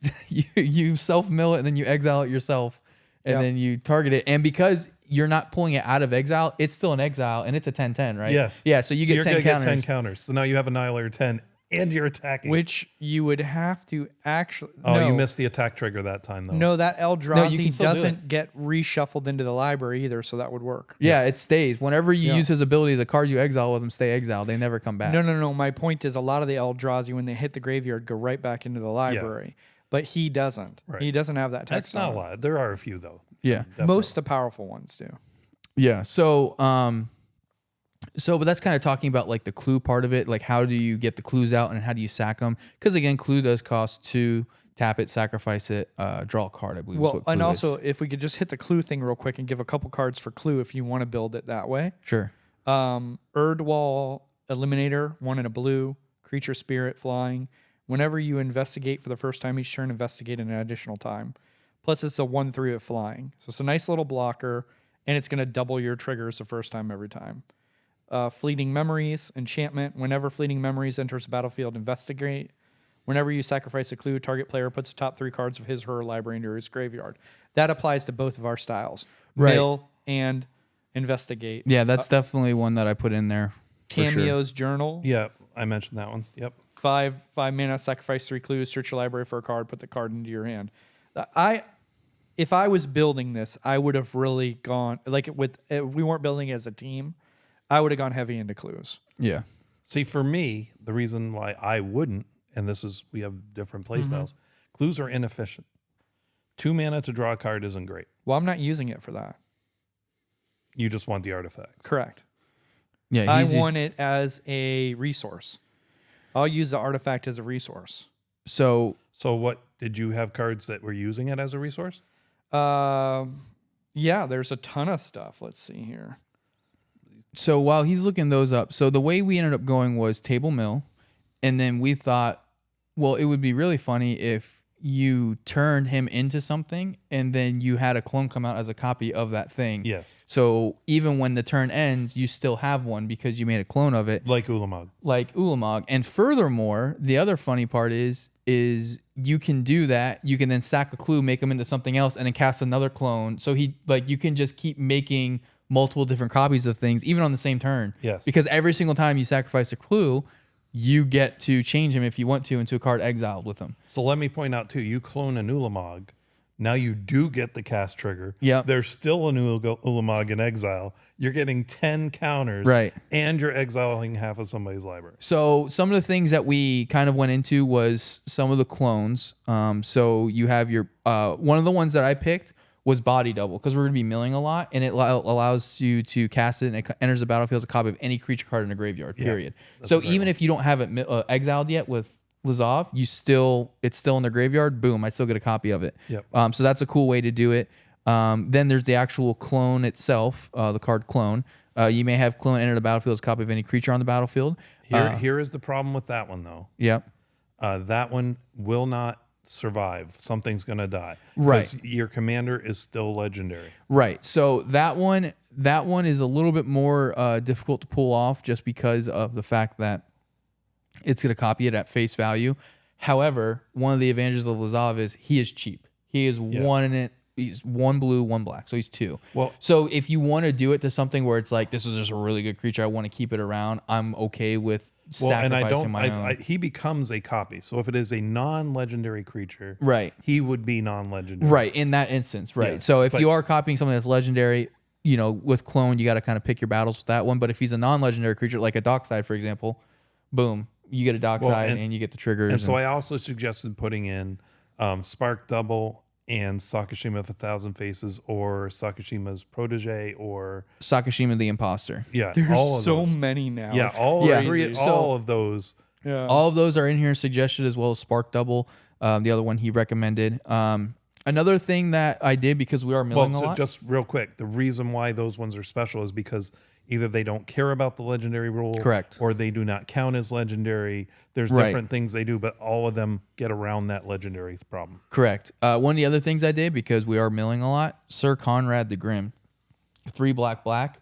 you self-mill it and then you exile it yourself and Yep. then you target it. And because you're not pulling it out of exile, it's still an exile and it's a 10/10, right? Yes. Yeah, so you get you're 10 gonna counters. get 10 counters. So now you have Annihilator 10 and you're attacking. Which you would have to actually. Oh, no, you missed the attack trigger that time, though. No, that Eldrazi can still do doesn't get reshuffled into the library either, so that would work. Yeah, it stays. Whenever you Yeah. use his ability, the cards you exile with him stay exiled. They never come back. No. My point is a lot of the Eldrazi, when they hit the graveyard, go right back into the library. But he doesn't. Right. He doesn't have that text That's not on a him. lot. There are a few, though. Yeah. Most of the powerful ones do. Yeah. But that's kind of talking about like the clue part of it. Like, how do you get the clues out and how do you sack them? Because again, clue does cost 2, tap it, sacrifice it, draw a card, I believe. is Well, what clue and is. also, if we could just hit the clue thing real quick and give a couple cards for clue if you want to build it that way. Sure. Erdwall Eliminator, 1 in a blue, creature spirit flying. Whenever you investigate for the first time each turn, investigate an additional time. Plus, it's a 1/3 of flying. So it's a nice little blocker, and it's going to double your triggers the first time every time. Fleeting Memories, enchantment. Whenever Fleeting Memories enters the battlefield, investigate. Whenever you sacrifice a clue, target player puts the top 3 cards of his or her library into his graveyard. That applies to both of our styles. Right. Mill and investigate. Yeah, that's definitely one that I put in there. for sure. Cameo's Journal. Yeah, I mentioned that one. Yep. 5 mana, sacrifice 3 clues, search your library for a card, put the card into your hand. If I was building this, I would have really gone if we weren't building it as a team, I would have gone heavy into clues. Yeah. See, for me, the reason why I wouldn't, and this is, we have different play Mm-hmm. styles, clues are inefficient. 2 mana to draw a card isn't great. Well, I'm not using it for that. You just want the artifact. Correct. Yeah. I want it as a resource. I'll use the artifact as a resource. So So what Did you have cards that were using it as a resource? Yeah, there's a ton of stuff. Let's see here. So while he's looking those up, so the way we ended up going was table mill, and then we thought, well, it would be really funny if you turned him into something and then you had a clone come out as a copy of that thing. Yes. So even when the turn ends, you still have one because you made a clone of it. Like Ulamog. And furthermore, the other funny part is you can do that. You can then sack a clue, make him into something else, and then cast another clone. So you can just keep making multiple different copies of things, even on the same turn. Yes. Because every single time you sacrifice a clue, you get to change him if you want to into a card exiled with him. So let me point out too, you clone an Ulamog. Now you do get the cast trigger. Yep. There's still an Ulamog in exile. You're getting 10 counters. Right. And you're exiling half of somebody's library. So some of the things that we kind of went into was some of the clones. So you have your one of the ones that I picked was body double because we're going to be milling a lot, and it allows you to cast it, and it enters the battlefield as a copy of any creature card in a graveyard, period. So even if you don't have it exiled yet with Lazav, it's still in the graveyard, boom, I still get a copy of it. Yep. So that's a cool way to do it. Then there's the actual clone itself, the card clone. You may have clone enter the battlefield as a copy of any creature on the battlefield. Here is the problem with that one, though. Yep. That one will not survive. Something's going to die. Right. 'Cause your commander is still legendary. Right. So that one is a little bit more difficult to pull off just because of the fact that it's going to copy it at face value. However, one of the advantages of Lazav is he is cheap. He is one in it. He's one blue, one black. So he's two. Well, so if you want to do it to something where it's like, this is just a really good creature, I want to keep it around, I'm okay with sacrificing my own. He becomes a copy. So if it is a non-legendary creature, right, he would be non-legendary. Right, in that instance, right. Yeah, so if you are copying something that's legendary, with clone, you got to kind of pick your battles with that one. But if he's a non-legendary creature, like a Dockside, for example, boom, you get a Dockside and you get the triggers. And so I also suggested putting in Spark Double and Sakashima of 1,000 Faces, or Sakashima's Protege, or Sakashima the Imposter. Yeah, There's all of so those. many now. Yeah, It's all crazy. all of those. Yeah. All of those are in here suggested, as well as Spark Double, the other one he recommended. Another thing that I did, because we are milling a lot. Just real quick, the reason why those ones are special is because either they don't care about the legendary rule, correct, or they do not count as legendary. There's different things they do, but all of them get around that legendary problem. Correct. One of the other things I did, because we are milling a lot, Sir Conrad the Grim, 3 black.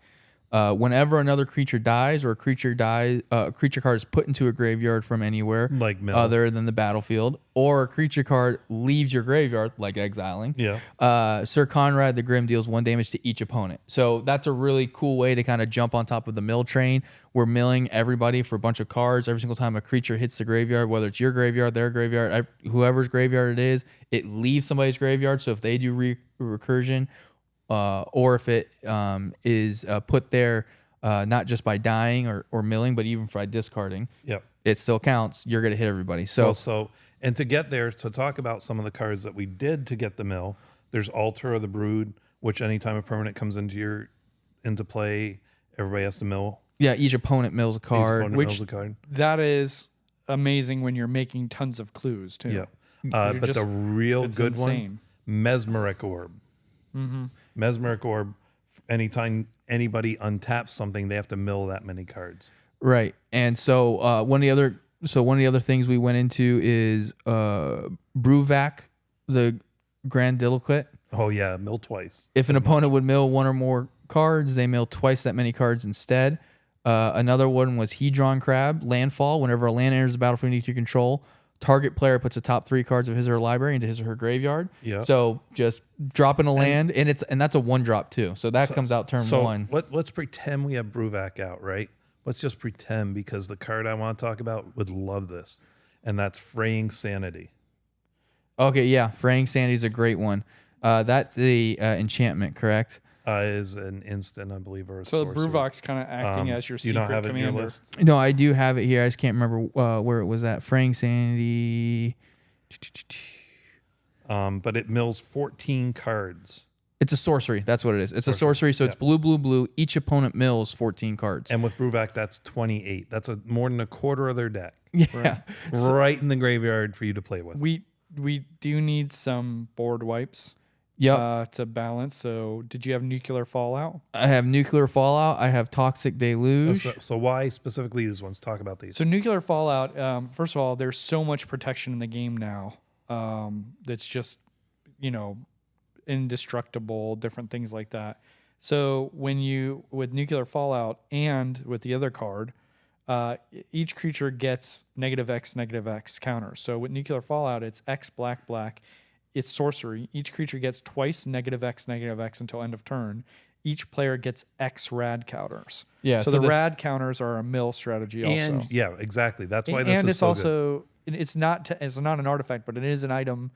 Whenever another creature dies, or a creature card is put into a graveyard from anywhere, like mill, other than the battlefield, or a creature card leaves your graveyard, like exiling. Yeah. Sir Conrad the Grim deals 1 damage to each opponent. So that's a really cool way to kind of jump on top of the mill train. We're milling everybody for a bunch of cards every single time a creature hits the graveyard, whether it's your graveyard, their graveyard, whoever's graveyard it is. It leaves somebody's graveyard. So if they do recursion, or if it is put there not just by dying or milling, but even by discarding, it still counts. You're going to hit everybody. And to get there, to talk about some of the cards that we did to get the mill, there's Altar of the Brood, which anytime a permanent comes into play, everybody has to mill. Yeah, each opponent mills a card. That is amazing when you're making tons of clues too. Yeah, but the real good insane. one, Mesmeric Orb. Mm-hmm. Mesmeric Orb. Anytime anybody untaps something, they have to mill that many cards. Right, and so one of the other things we went into is Bruvac, the Grandiloquet. Oh yeah, mill twice. If an opponent would mill 1 or more cards, they mill twice that many cards instead. Another one was Hedron Crab, Landfall. Whenever a land enters the battlefield beneath your control, target player puts the top 3 cards of his or her library into his or her graveyard. Yeah. So just dropping a land, and that's a 1-drop too. So that comes out turn 1. Let's pretend we have Bruvac out, right? Let's just pretend, because the card I want to talk about would love this, and that's Fraying Sanity. Okay, yeah, Fraying Sanity is a great one. That's the enchantment, correct? Is an instant, I believe, or a so sorcery. Bruvac's kind of acting as your secret you don't have commander. it in your list? No, I do have it here. I just can't remember where it was at. Fraying Sanity. But it mills 14 cards. It's a sorcery. That's what it is. It's a sorcery, so it's blue. Each opponent mills 14 cards. And with Bruvac, that's 28. That's more than a quarter of their deck. Yeah. Right in the graveyard for you to play with. we do need some board wipes. Yep. To balance. So, did you have nuclear fallout? I have nuclear fallout. I have toxic deluge. So why specifically these ones? Talk about these. So, nuclear fallout. First of all, there's so much protection in the game now. That's just, indestructible. Different things like that. So, with nuclear fallout and with the other card, each creature gets -X counters. So, with nuclear fallout, it's X black black. It's sorcery. Each creature gets twice -X until end of turn. Each player gets X rad counters. Yeah. So the rad counters are a mill strategy also. And yeah, exactly. That's why this and is it's so also it's not an artifact, but it is an item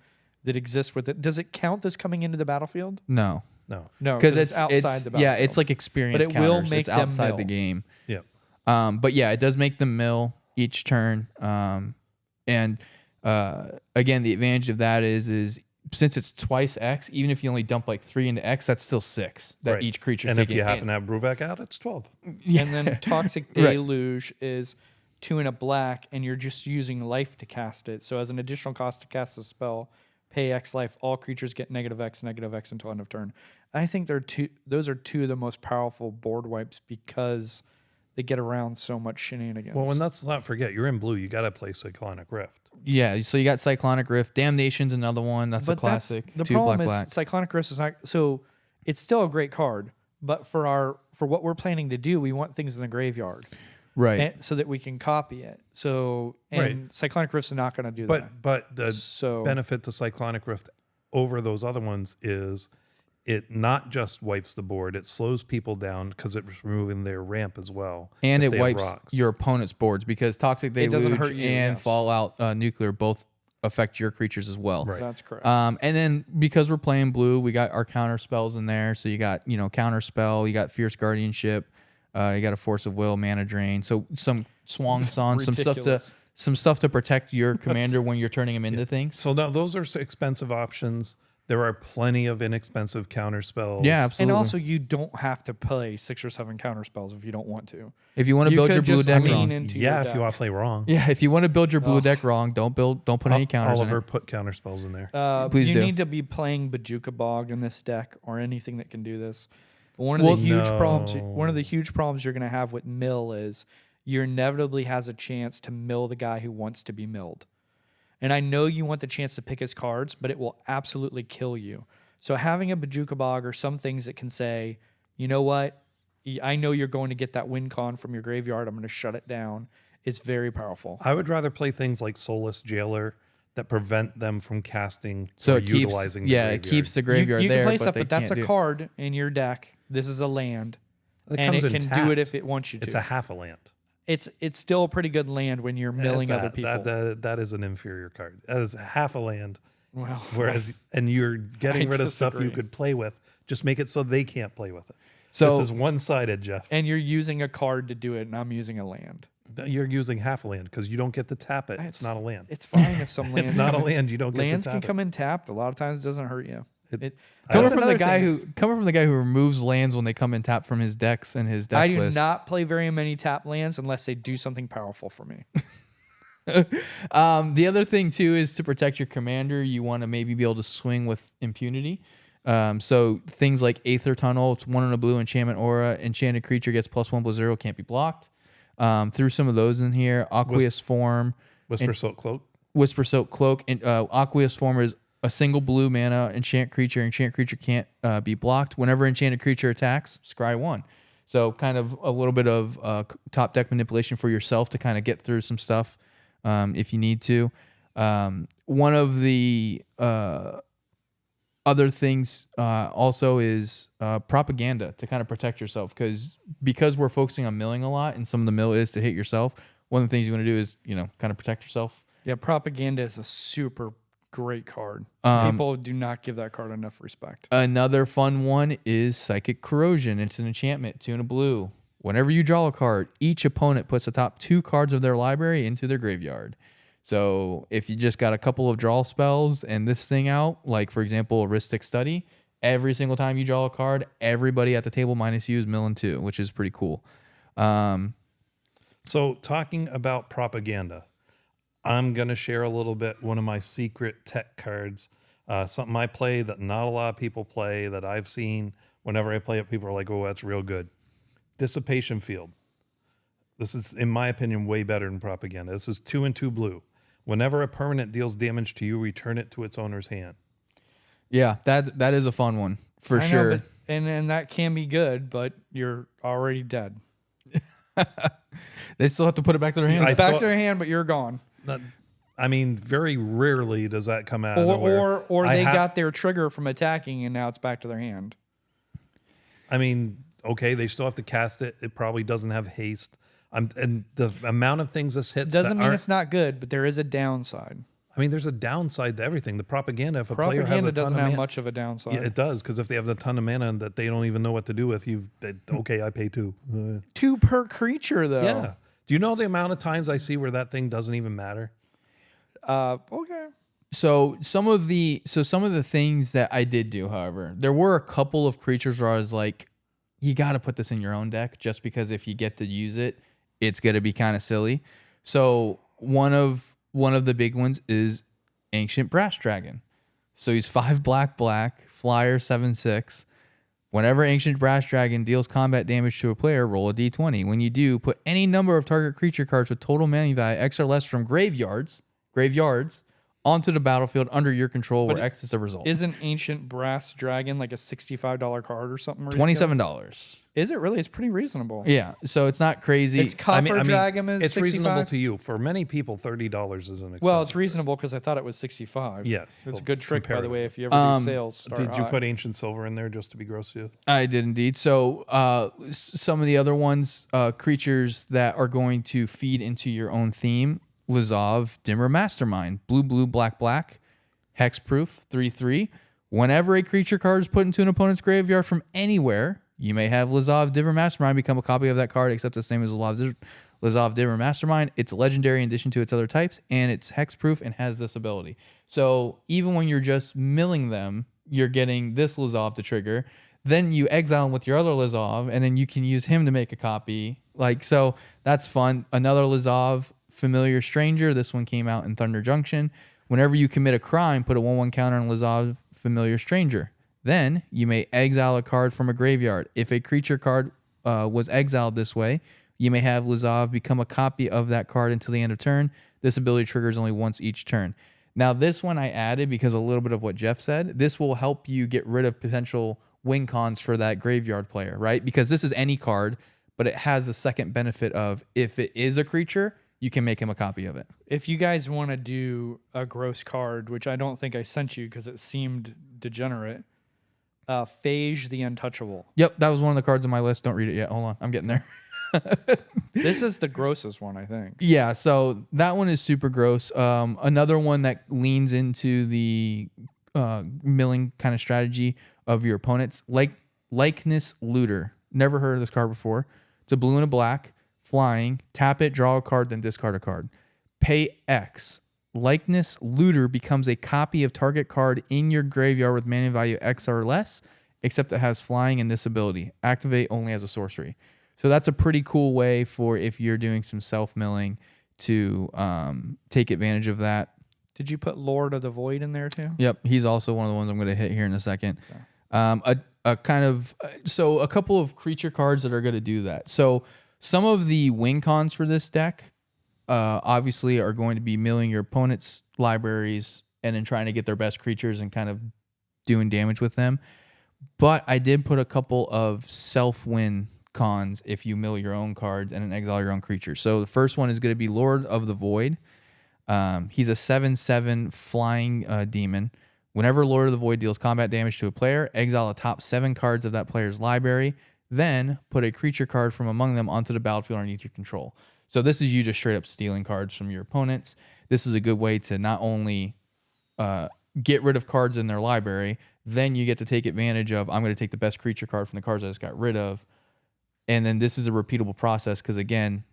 that exists with it. Does it count as coming into the battlefield? No. good. No. No, because it's outside the battlefield. Yeah, it's like experience But it will counters. make It's them outside mill. the game. Yeah. But yeah, it does make them mill each turn. And again, the advantage of that is since it's twice X, even if you only dump like 3 into X, that's still 6 that Right. each creature. And if you happen to have Brewback out, it's 12. And then Toxic Deluge is 2 and a black, and you're just using life to cast it. So as an additional cost to cast the spell, pay X life. All creatures get -X until end of turn. I think those are two of the most powerful board wipes because they get around so much shenanigans. Well, and let's not forget, you're in blue. You got to play Cyclonic Rift. Yeah, so you got Cyclonic Rift. Damnation's another one. That's a classic. The 2 problem black is black. Cyclonic Rift is not so. It's still a great card, but for what we're planning to do, we want things in the graveyard, Right. so that we can copy it. So Cyclonic Rift's not going to do that. But the So benefit to Cyclonic Rift over those other ones is it not just wipes the board, it slows people down because it's removing their ramp as well. And if it they have wipes rocks. your opponent's boards because Toxic It doesn't Deluge hurt you, and yes. Fallout Nuclear both affect your creatures as well. Right. that's correct. And then because we're playing blue, we got our counter spells in there. So you got, counter spell, you got Fierce Guardianship, you got a Force of Will, Mana Drain. So some Swan Song, Ridiculous. some stuff to protect your commander when you're turning him into things. So now those are expensive options. There are plenty of inexpensive counter spells. Yeah, absolutely. And also, you don't have to play 6 or 7 counter spells if you don't want to. if you want to build your could blue just deck lean wrong. into Yeah, your if you want deck. to play wrong. Yeah, if you want to build your blue deck wrong, don't put any counters Oliver, in it. put counter spells in there. Please you do. need to be playing Bajuka Bog in this deck or anything that can do this. One of the huge problems you're going to have with mill is you inevitably has a chance to mill the guy who wants to be milled. And I know you want the chance to pick his cards, but it will absolutely kill you. So having a Bajuka Bog or some things that can say, you know what, I know you're going to get that win con from your graveyard. I'm going to shut it down. It's very powerful. I would rather play things like Soulless Jailer that prevent them from casting So or it keeps, utilizing the it graveyard. keeps the graveyard you there. can play but stuff, they but that's can't a do- card in your deck. This is a land, It and comes it can in do it tapped. if it wants you to. It's a half a land. It's still a pretty good land when you're milling It's other people. That is an inferior card. That is half a land. Well, Whereas, and you're getting I rid of stuff you disagree. could play with. Just make it so they can't play with it. So This is one-sided, Jeff. and you're using a card to do it, and I'm using a land. You're using half a land because you don't get to tap it. It's not a land. It's fine if some lands. It's not a come in- land. You don't get Lands to can tap come in tapped. A lot of times, it doesn't hurt you. coming That's from the another guy thing who removs lands when they come in tap from his decks and his deck I do list. not play very many tap lands unless they do something powerful for me. The other thing too is to protect your commander. You want to maybe be able to swing with impunity. So things like Aether Tunnel, it's 1 in a blue enchantment aura. Enchanted creature gets +1/+0, can't be blocked. Through some of those in here, Aqueous Form, Whisper Silk Cloak. Whisper Silk Cloak, and Aqueous Form is a single blue mana enchant creature. Enchant creature can't be blocked. Whenever enchanted creature attacks, scry 1. So kind of a little bit of top deck manipulation for yourself to kind of get through some stuff if you need to. One of the other things also is propaganda to kind of protect yourself because we're focusing on milling a lot and some of the mill is to hit yourself. One of the things you want to do is, kind of protect yourself. Yeah, propaganda is a super great card. People do not give that card enough respect. Another fun one is Psychic Corrosion. It's an enchantment, 2 in a blue. Whenever you draw a card, each opponent puts the top 2 cards of their library into their graveyard. So if you just got a couple of draw spells and this thing out, like for example, Aristic Study, every single time you draw a card, everybody at the table minus you is milling 2, which is pretty cool. So talking about propaganda, I'm going to share a little bit one of my secret tech cards. Something I play that not a lot of people play that I've seen. Whenever I play it, people are like, oh, that's real good. Dissipation Field. This is, in my opinion, way better than Propaganda. This is 2 and 2 blue. Whenever a permanent deals damage to you, return it to its owner's hand. Yeah, that is a fun one for I know, sure. but, and that can be good, but you're already dead. They still have to put it back to their hands. It's back to their hand, but you're gone. I mean, very rarely does that come out of nowhere. Or they got their trigger from attacking, and now it's back to their hand. I mean, okay, they still have to cast it. It probably doesn't have haste. And the amount of things this hits Doesn't mean it's not good, but there is a downside. I mean, there's a downside to everything. The Propaganda, if a player has a ton Propaganda of doesn't mana, have much of a downside. yeah, it does, because if they have a ton of mana that they don't even know what to do with, okay, I pay 2. 2 per creature, though. Yeah. Do you know the amount of times I see where that thing doesn't even matter? Okay. So some of the things that I did do, however, there were a couple of creatures where I was like, you got to put this in your own deck, just because if you get to use it, it's going to be kind of silly. So one of the big ones is Ancient Brass Dragon. So he's 5 black, flyer 7/6. Whenever Ancient Brass Dragon deals combat damage to a player, roll a d20. When you do, put any number of target creature cards with total mana value X or less from graveyards onto the battlefield under your control, where X is a result. Isn't Ancient Brass Dragon like a $65 card or something? ridiculous? $27. Is it really? It's pretty reasonable. Yeah, so it's not crazy. It's Copper Dragon is it's 65? reasonable to you. For many people, $30 isn't expensive. Well, it's reasonable because I thought it was 65. Yes. It's well, a good trick, by the comparative. way, if you ever do sales. Start Did you high. put Ancient Silver in there just to be gross to you? I did indeed. So some of the other ones, creatures that are going to feed into your own theme: Lazav, Dimmer Mastermind, blue, black, hexproof, 3/3. Whenever a creature card is put into an opponent's graveyard from anywhere, you may have Lazav, Dimmer Mastermind become a copy of that card, except its name is Lazav, Dimmer Mastermind. It's legendary in addition to its other types, and it's hexproof and has this ability. So even when you're just milling them, you're getting this Lazav to trigger. Then you exile him with your other Lazav, and then you can use him to make a copy. So that's fun. Another Lazav, Familiar Stranger. This one came out in Thunder Junction. Whenever you commit a crime, put a 1/1 counter on Lazav, Familiar Stranger. Then you may exile a card from a graveyard. If a creature card was exiled this way, you may have Lazav become a copy of that card until the end of turn. This ability triggers only once each turn. Now, this one I added because a little bit of what Jeff said. This will help you get rid of potential win cons for that graveyard player, right? Because this is any card, but it has the second benefit of if it is a creature, you can make him a copy of it. If you guys want to do a gross card, which I don't think I sent you because it seemed degenerate, Phage the Untouchable. Yep, that was one of the cards on my list. Don't read it yet. Hold on, I'm getting there. This is the grossest one, I think. Yeah, so that one is super gross. Another one that leans into the milling kind of strategy of your opponents, Likeness Looter. Never heard of this card before. It's a blue and a black, flying. Tap it, draw a card, then discard a card. Pay X. Likeness Looter becomes a copy of target card in your graveyard with mana value X or less, except it has flying and this ability. Activate only as a sorcery. So that's a pretty cool way for if you're doing some self-milling to take advantage of that. Did you put Lord of the Void in there too? Yep, he's also one of the ones I'm going to hit here in a second. Okay. A couple of creature cards that are going to do that. So some of the win cons for this deck obviously are going to be milling your opponent's libraries and then trying to get their best creatures and kind of doing damage with them. But I did put a couple of self-win cons if you mill your own cards and then exile your own creatures. So the first one is going to be Lord of the Void. He's a 7/7 flying demon. Whenever Lord of the Void deals combat damage to a player, exile the top 7 cards of that player's library. Then put a creature card from among them onto the battlefield underneath your control. So this is you just straight up stealing cards from your opponents. This is a good way to not only get rid of cards in their library, then you get to take advantage of, I'm going to take the best creature card from the cards I just got rid of. And then this is a repeatable process because, again,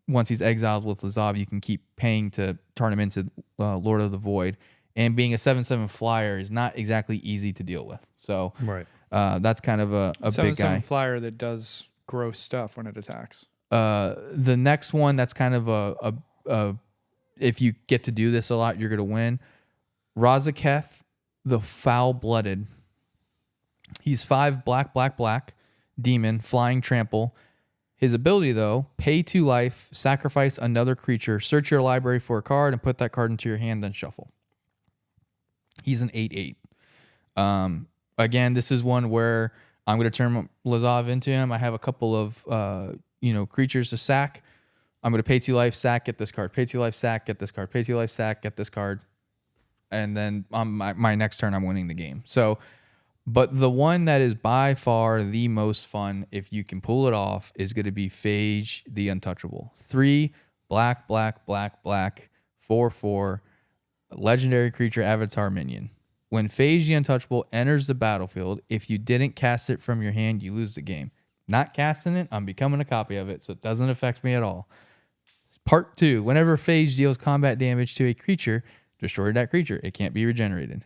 once he's exiled with Lazav, you can keep paying to turn him into Lord of the Void. And being a 7/7 flyer is not exactly easy to deal with. So Right. That's kind of a big guy. Flyer that does gross stuff when it attacks. The next one that's kind of if you get to do this a lot, you're going to win. Razaketh, the Foul-Blooded. He's 5 black, black, black, demon, flying trample. His ability, though, pay 2 life, sacrifice another creature, search your library for a card, and put that card into your hand, then shuffle. He's an 8/8. Again, this is one where I'm going to turn Lazav into him. I have a couple of creatures to sack. I'm going to pay 2 life, sack, get this card. Pay 2 life, sack, get this card. Pay 2 life, sack, get this card. And then on my next turn, I'm winning the game. So, but the one that is by far the most fun, if you can pull it off, is going to be Phage the Untouchable. 3 black, black, black, black, 4/4, legendary creature avatar minion. When Phage the Untouchable enters the battlefield, if you didn't cast it from your hand, you lose the game. Not casting it, I'm becoming a copy of it, so it doesn't affect me at all. Part 2, whenever Phage deals combat damage to a creature, destroy that creature. It can't be regenerated.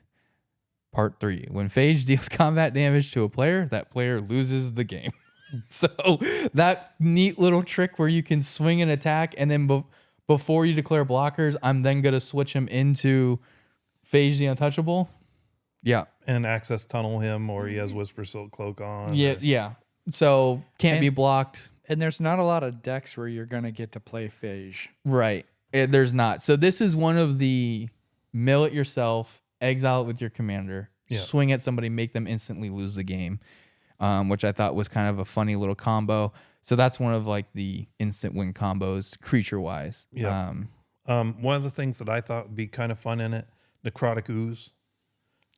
Part 3, when Phage deals combat damage to a player, that player loses the game. So that neat little trick where you can swing an attack, and then before you declare blockers, I'm then going to switch him into Phage the Untouchable. Yeah. And access tunnel him, or he has Whisper Silk Cloak on. Yeah. So can't be blocked. And there's not a lot of decks where you're going to get to play Phage. Right. There's not. So this is one of the mill it yourself, exile it with your commander, swing at somebody, make them instantly lose the game, which I thought was kind of a funny little combo. So that's one of like the instant win combos creature-wise. Yeah. One of the things that I thought would be kind of fun in it, Necrotic Ooze.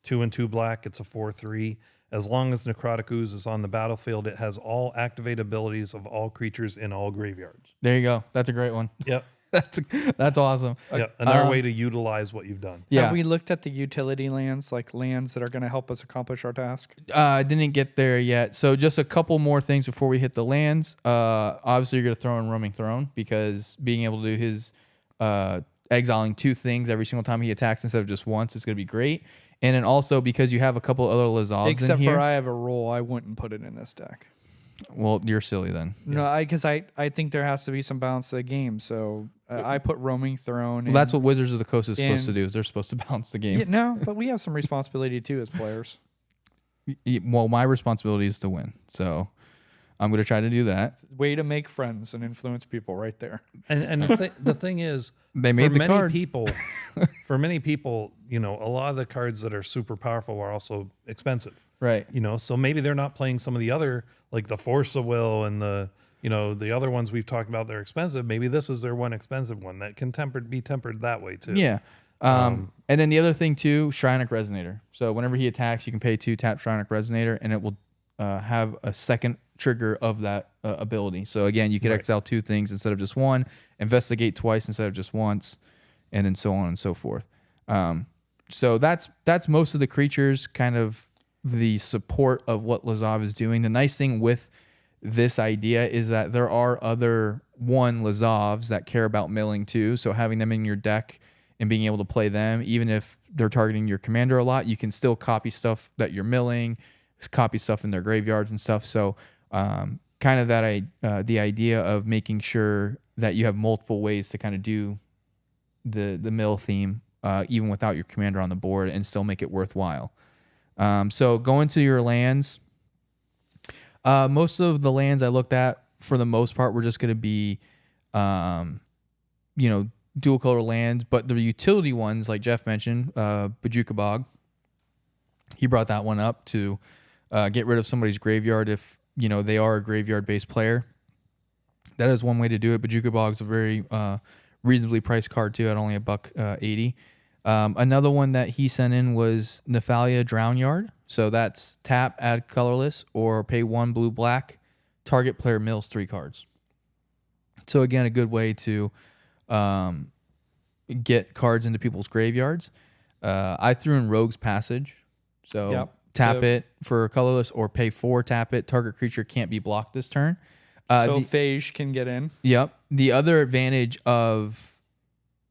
2 and 2 black. It's a 4/3. As long as Necrotic Ooze is on the battlefield, it has all activate abilities of all creatures in all graveyards. There you go. That's a great one. Yep. That's awesome. Yeah, another way to utilize what you've done. Yeah. Have we looked at the utility lands, like lands that are going to help us accomplish our task? I didn't get there yet. So just a couple more things before we hit the lands. Obviously, you're going to throw in Roaming Throne, because being able to do his exiling 2 things every single time he attacks instead of just once is going to be great. And then also because you have a couple other Lazavs Except in here. for I have a role, I wouldn't put it in this deck. Well, you're silly then. No, because I think there has to be some balance to the game. So I put Roaming Throne. Well, that's what Wizards of the Coast is supposed to do. Is they're supposed to balance the game. Yeah, no, but we have some responsibility too as players. Well, my responsibility is to win, so I'm going to try to do that. Way to make friends and influence people, right there. And the thing is, they made the many card. For many people, a lot of the cards that are super powerful are also expensive. Right. So maybe they're not playing some of the other, like the Force of Will and the other ones we've talked about. They're expensive. Maybe this is their one expensive one that can be tempered that way too. Yeah. And then the other thing too, Shrinic Resonator. So whenever he attacks, you can pay 2, tap Shrinic Resonator, and it will have a second trigger of that ability. So again, you could exile 2 things instead of just 1, investigate twice instead of just once, and then so on and so forth. So that's most of the creatures, kind of the support of what Lazav is doing. The nice thing with this idea is that there are other Lazavs that care about milling too. So having them in your deck and being able to play them, even if they're targeting your commander a lot, you can still copy stuff that you're milling, copy stuff in their graveyards and stuff. So kind of that the idea of making sure that you have multiple ways to kind of do the mill theme, even without your commander on the board, and still make it worthwhile. So going to your lands, most of the lands I looked at for the most part were just going to be, dual color lands, but the utility ones, like Jeff mentioned, Bojuka Bog, he brought that one up to get rid of somebody's graveyard if they are a graveyard based player. That is one way to do it. Bojuka Bog is a very reasonably priced card too, at only $1.80. Another one that he sent in was Nephalia Drownyard. So that's tap, add colorless, or pay 1 blue black. Target player mills 3 cards. So again, a good way to get cards into people's graveyards. I threw in Rogue's Passage. So tap it for colorless, or pay 4, tap it. Target creature can't be blocked this turn. So Phage can get in. Yep. The other advantage of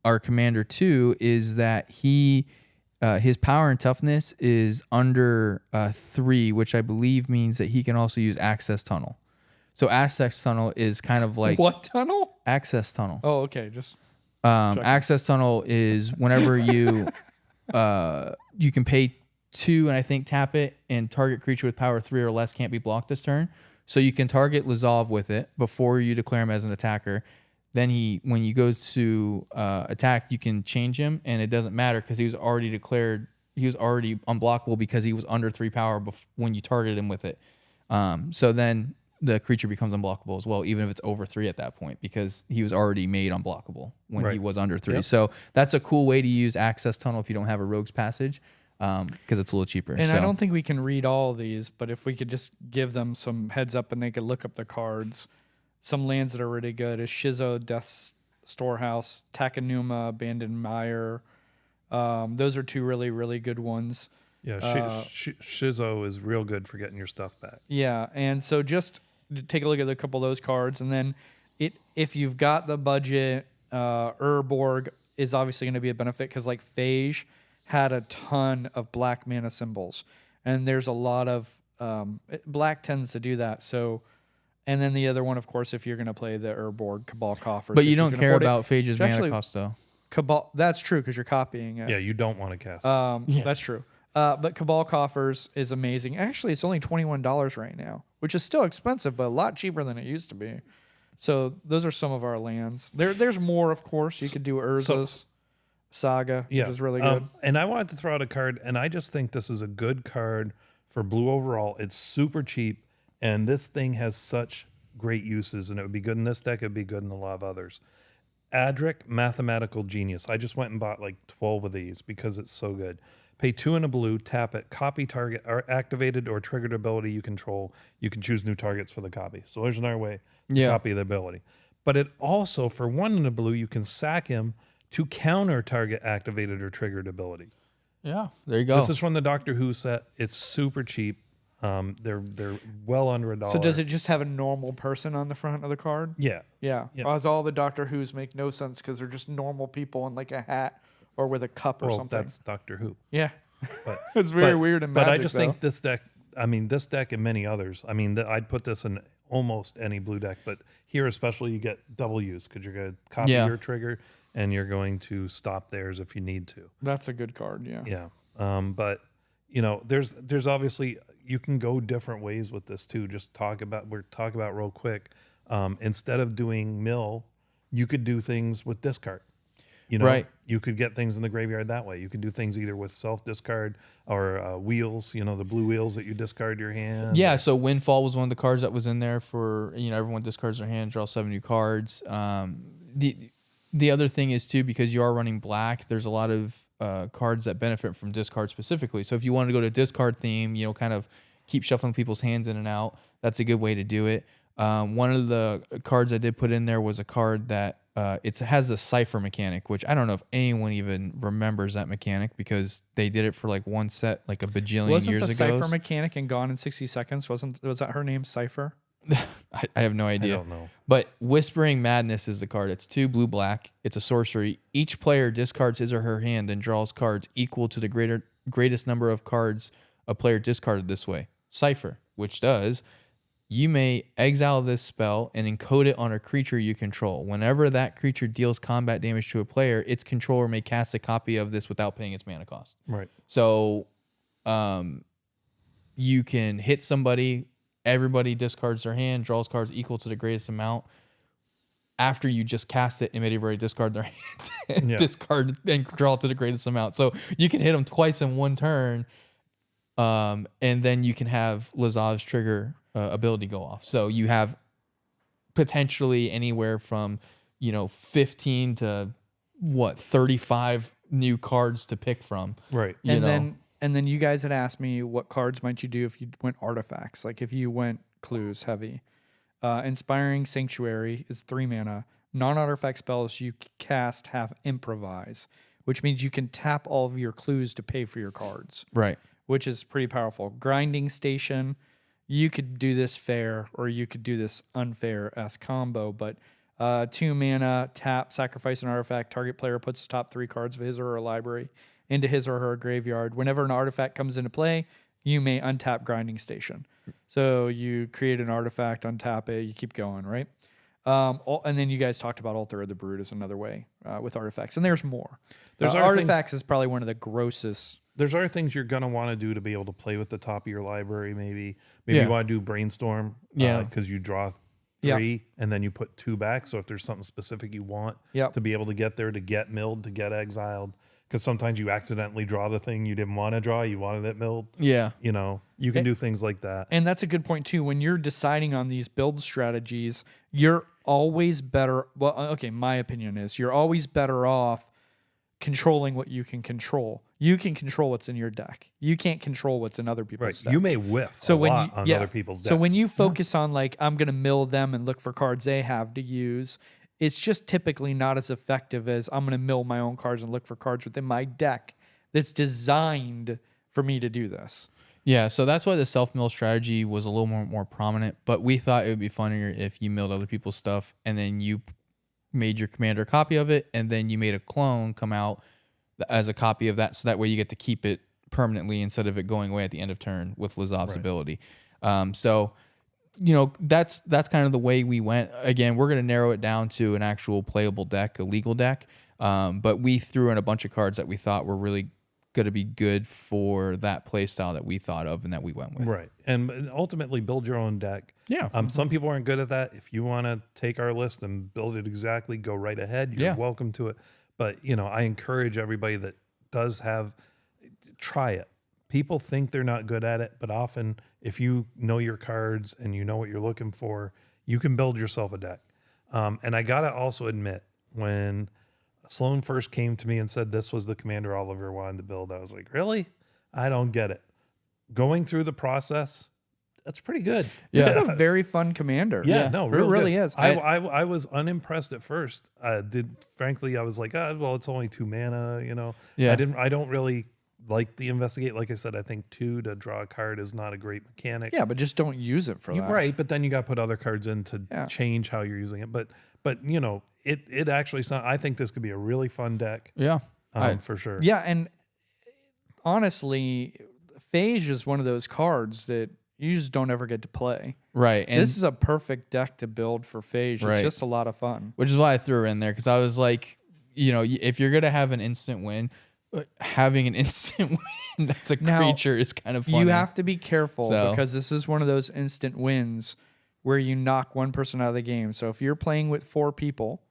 our commander too is that his power and toughness is under 3, which I believe means that he can also use Access Tunnel. So Access Tunnel is kind of like what tunnel? Access Tunnel. Oh, okay. Just Access tunnel is whenever you you can pay 2 and I think tap it, and target creature with power 3 or less can't be blocked this turn. So you can target Lazav with it before you declare him as an attacker. Then when you go to attack, you can change him, and it doesn't matter because he was already declared. He was already unblockable because he was under 3 power when you targeted him with it. So then the creature becomes unblockable as well, even if it's over 3 at that point, because he was already made unblockable when he was under 3. Yep. So that's a cool way to use Access Tunnel if you don't have a Rogue's Passage, because it's a little cheaper. And so. I don't think we can read all of these, but if we could just give them some heads up and they could look up the cards, some lands that are really good is Shizo, Death's Storehouse, Takanuma, Abandoned Mire. Those are 2 really, really good ones. Yeah, Shizo is real good for getting your stuff back. Yeah, and so just take a look at a couple of those cards, and then if you've got the budget, Urborg is obviously going to be a benefit because like Phage had a ton of black mana symbols, and there's a lot of black tends to do that. So, and then the other one, of course, if you're going to play the Urborg Cabal Coffers, but you don't care about Phage's mana cost though. Cabal, that's true because you're copying it. Yeah, you don't want to cast. That's true. But Cabal Coffers is amazing. Actually, it's only $21 right now, which is still expensive, but a lot cheaper than it used to be. So those are some of our lands. There's more, of course. You could do Urza's Saga, which is really good. And I wanted to throw out a card, and I just think this is a good card for blue overall. It's super cheap, and this thing has such great uses, and it would be good in this deck. It would be good in a lot of others. Adric, Mathematical Genius. I just went and bought like 12 of these because it's so good. Pay 2 and a blue, tap it, copy target, or activated or triggered ability you control. You can choose new targets for the copy. So there's another way to copy the ability. But it also, for 1 and a blue, you can sack him to counter target activated or triggered ability. Yeah, there you go. This is from the Doctor Who set. It's super cheap. They're well under $1. So does it just have a normal person on the front of the card? Yeah. Yeah. Yeah. As all the Doctor Who's make no sense because they're just normal people in like a hat or with a cup or something. That's Doctor Who. Yeah. But It's very weird and magic, But I just though. think this deck, and many others, I'd put this in almost any blue deck, but here especially you get double use because you're going to copy your trigger and you're going to stop theirs if you need to. That's a good card, yeah. Yeah. But, there's obviously, you can go different ways with this too. We're talking about real quick. Instead of doing mill, you could do things with discard. Right. You could get things in the graveyard that way. You could do things either with self-discard or wheels, the blue wheels that you discard your hand. Yeah, so Windfall was one of the cards that was in there for, everyone discards their hand, draw 7 new cards. The other thing is, too, because you are running black, there's a lot of cards that benefit from discard specifically. So if you want to go to discard theme, kind of keep shuffling people's hands in and out, that's a good way to do it. One of the cards I did put in there was a card that it has a cipher mechanic, which I don't know if anyone even remembers that mechanic because they did it for like one set like a bajillion years ago. Wasn't the cipher mechanic in Gone in 60 Seconds? Was that her name, Cipher? I have no idea. I don't know. But Whispering Madness is the card. It's 2 blue-black. It's a sorcery. Each player discards his or her hand and draws cards equal to the greatest number of cards a player discarded this way. Cipher, which does... You may exile this spell and encode it on a creature you control. Whenever that creature deals combat damage to a player, its controller may cast a copy of this without paying its mana cost. Right. So you can hit somebody, everybody discards their hand, draws cards equal to the greatest amount. After you just cast it, immediately discard their hand and discard and draw to the greatest amount. So you can hit them twice in one turn, and then you can have Lazav's trigger ability go off. So you have potentially anywhere from 15 to 35 new cards to pick from. Right. And then you guys had asked me what cards might you do if you went artifacts, like if you went clues heavy. Inspiring Sanctuary is 3 mana. Non-artifact spells you cast have improvise, which means you can tap all of your clues to pay for your cards. Right. Which is pretty powerful. Grinding Station, you could do this fair or you could do this unfair as combo, but 2 mana, tap, sacrifice an artifact, target player puts the top 3 cards of his or her library into his or her graveyard. Whenever an artifact comes into play, you may untap Grinding Station. So you create an artifact, untap it, you keep going, right? And then you guys talked about Altar of the Brood as another way with artifacts, and there's more. There's other artifacts is probably one of the grossest. There's other things you're gonna want to do to be able to play with the top of your library. Maybe Yeah. you want to do brainstorm. Yeah. Because you draw Yep. 3 and then you put 2 back. So if there's something specific you want Yep. to be able to get there, to get milled, to get exiled, because sometimes you accidentally draw the thing you didn't want to draw. You wanted it milled. Yeah. You know, you can do things like that. And that's a good point too. When you're deciding on these build strategies, you're always better. Well, okay, my opinion is you're always better off controlling what you can control. You can control what's in your deck. You can't control what's in other people's Right. decks. You may whiff So a when lot you, on yeah. other people's decks. So when you focus on like I'm gonna mill them and look for cards they have to use, it's just typically not as effective as I'm gonna mill my own cards and look for cards within my deck that's designed for me to do this. Yeah, so that's why the self-mill strategy was a little more prominent, but we thought it would be funnier if you milled other people's stuff and then you made your commander a copy of it, and then you made a clone come out as a copy of that, so that way you get to keep it permanently instead of it going away at the end of turn with Lazav's ability. So, you know, that's kind of the way we went. Again, we're going to narrow it down to an actual playable deck, a legal deck, but we threw in a bunch of cards that we thought were really going to be good for that play style that we thought of and that we went with. Right. And ultimately build your own deck. Yeah. Some people aren't good at that. If you want to take our list and build it exactly, go right ahead. You're welcome to it. But, you know, I encourage everybody that does try it. People think they're not good at it, but often if you know your cards and you know what you're looking for, you can build yourself a deck. And I got to also admit, when Sloan first came to me and said this was the commander Oliver wanted to build, I was like, really? I don't get it. Going through the process, that's pretty good. This is a very fun commander. Yeah, no, it really good. is. I was unimpressed at first. Frankly, I was like, well, it's only 2 mana, you know. Yeah. I don't really like the investigate. Like I said, I think 2 to draw a card is not a great mechanic. Yeah, but just don't use it for You're that. right, but then you got to put other cards in to change how you're using it. But you know, it actually I think this could be a really fun deck. Yeah. For sure. Yeah, and honestly, Phage is one of those cards that you just don't ever get to play. Right. And this is a perfect deck to build for Phage. Right. It's just a lot of fun. which is why I threw her in there, because I was like, you know, if you're going to have an instant win, having an instant win that's a Now, creature is kind of funny. You have to be careful So- because this is one of those instant wins where you knock one person out of the game. So if you're playing with 4 people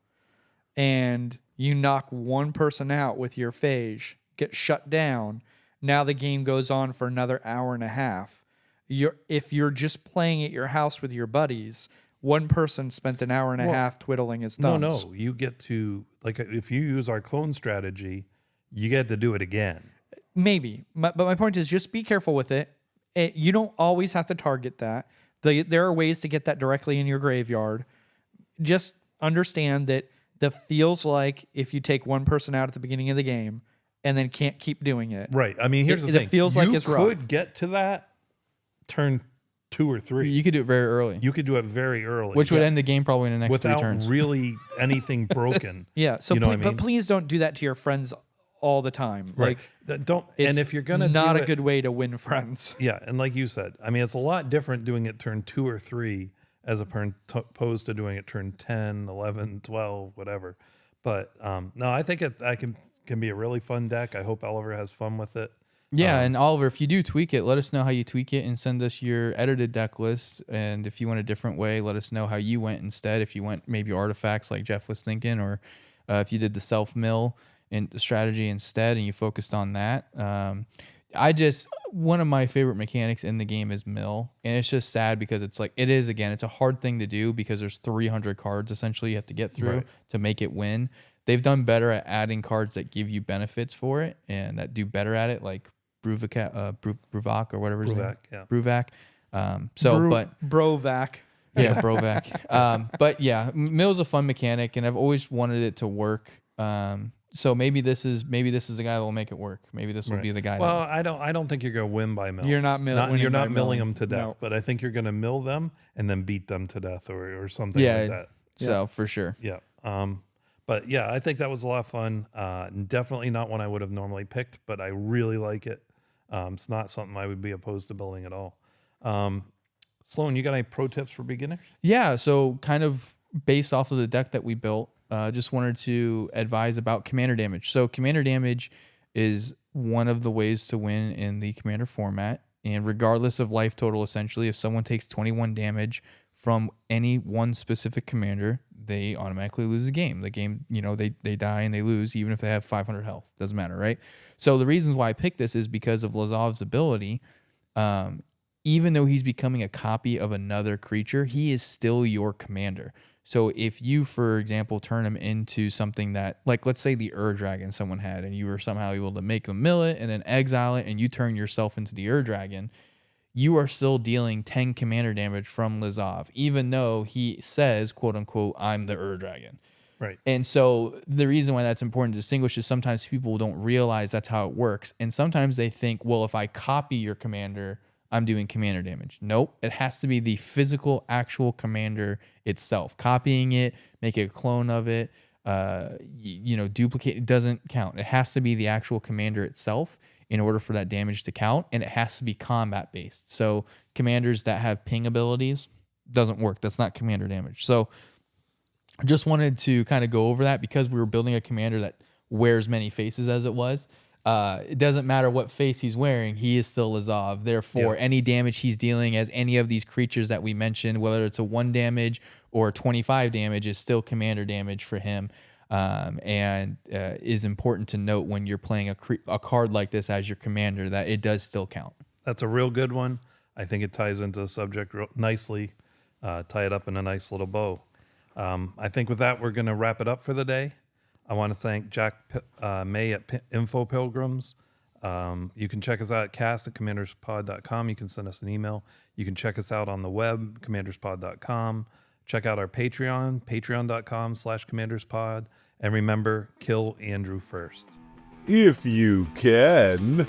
and you knock one person out with your Phage, get shut down, now the game goes on for another hour and a half. If you're just playing at your house with your buddies, one person spent an hour and a half twiddling his thumbs. No, you get to, like, if you use our clone strategy, you get to do it again. Maybe. But my point is just be careful with it. You don't always have to target that. There are ways to get that directly in your graveyard. Just understand that feels like if you take one person out at the beginning of the game and then can't keep doing it. Right. I mean, here's the It thing. feels like it's rough. You could get to that turn 2 or 3. You could do it very early, You could do it very early. which would end the game probably in the next without 3 turns. really anything broken. Yeah. So You know what I but mean? please don't do that to your friends all the time. Right. Like Don't. it's And if you're gonna not do a it, good way to win friends. yeah. And like you said, I mean, it's a lot different doing it turn 2 or 3 as opposed to doing it turn 10, 11, 12, whatever. But no, I think it can be a really fun deck. I hope Oliver has fun with it. Yeah, and Oliver, if you do tweak it, let us know how you tweak it and send us your edited deck list. And if you went a different way, let us know how you went instead. If you went maybe artifacts like Jeff was thinking, or if you did the self-mill and strategy instead and you focused on that. One of my favorite mechanics in the game is mill, and it's just sad because it's like, it's a hard thing to do because there's 300 cards essentially you have to get through to make it win. They've done better at adding cards that give you benefits for it and that do better at it, like Bruvak or whatever his name. Bruvac. Brovac. Yeah, Brovac. But yeah, mill's a fun mechanic, and I've always wanted it to work. So maybe this is the guy that will make it work. Maybe this will be the guy. Well, I don't think you're going to win by mill. You're not milling. You're not milling them to death, No. but I think you're going to mill them and then beat them to death or something like that. So for sure. Yeah. But yeah, I think that was a lot of fun. Definitely not one I would have normally picked, but I really like it. It's not something I would be opposed to building at all. Sloan, you got any pro tips for beginners? Yeah, so kind of based off of the deck that we built, just wanted to advise about commander damage. So commander damage is one of the ways to win in the commander format. And regardless of life total, essentially, if someone takes 21 damage from any one specific commander, they automatically lose the game. The game, they die and they lose, even if they have 500 health. Doesn't matter, right? So the reasons why I picked this is because of Lazav's ability. Even though he's becoming a copy of another creature, he is still your commander. So if you, for example, turn him into something that, like, let's say the Dragon someone had, and you were somehow able to make them mill it and then exile it, and you turn yourself into the Dragon, you are still dealing 10 commander damage from Lazav, even though he says, quote unquote, I'm the Dragon. Right. And so the reason why that's important to distinguish is sometimes people don't realize that's how it works. And sometimes they think, well, if I copy your commander, I'm doing commander damage. Nope. It has to be the physical, actual commander itself. Copying it, make a clone of it, duplicate, it doesn't count. It has to be the actual commander itself in order for that damage to count, and it has to be combat based. So commanders that have ping abilities doesn't work. That's not commander damage. So I just wanted to kind of go over that because we were building a commander that wears many faces as it was. It doesn't matter what face he's wearing, he is still Lazav. Therefore, any damage he's dealing as any of these creatures that we mentioned, whether it's a 1 damage or 25 damage, is still commander damage for him. And is important to note when you're playing a card like this as your commander, that it does still count. That's a real good one. I think it ties into the subject nicely. Tie it up in a nice little bow. I think with that, we're going to wrap it up for the day. I want to thank Jack May at Info Pilgrims. You can check us out at cast@commanderspod.com. You can send us an email. You can check us out on the web, commanderspod.com. Check out our Patreon, patreon.com/commanderspod. And remember, kill Andrew first. If you can.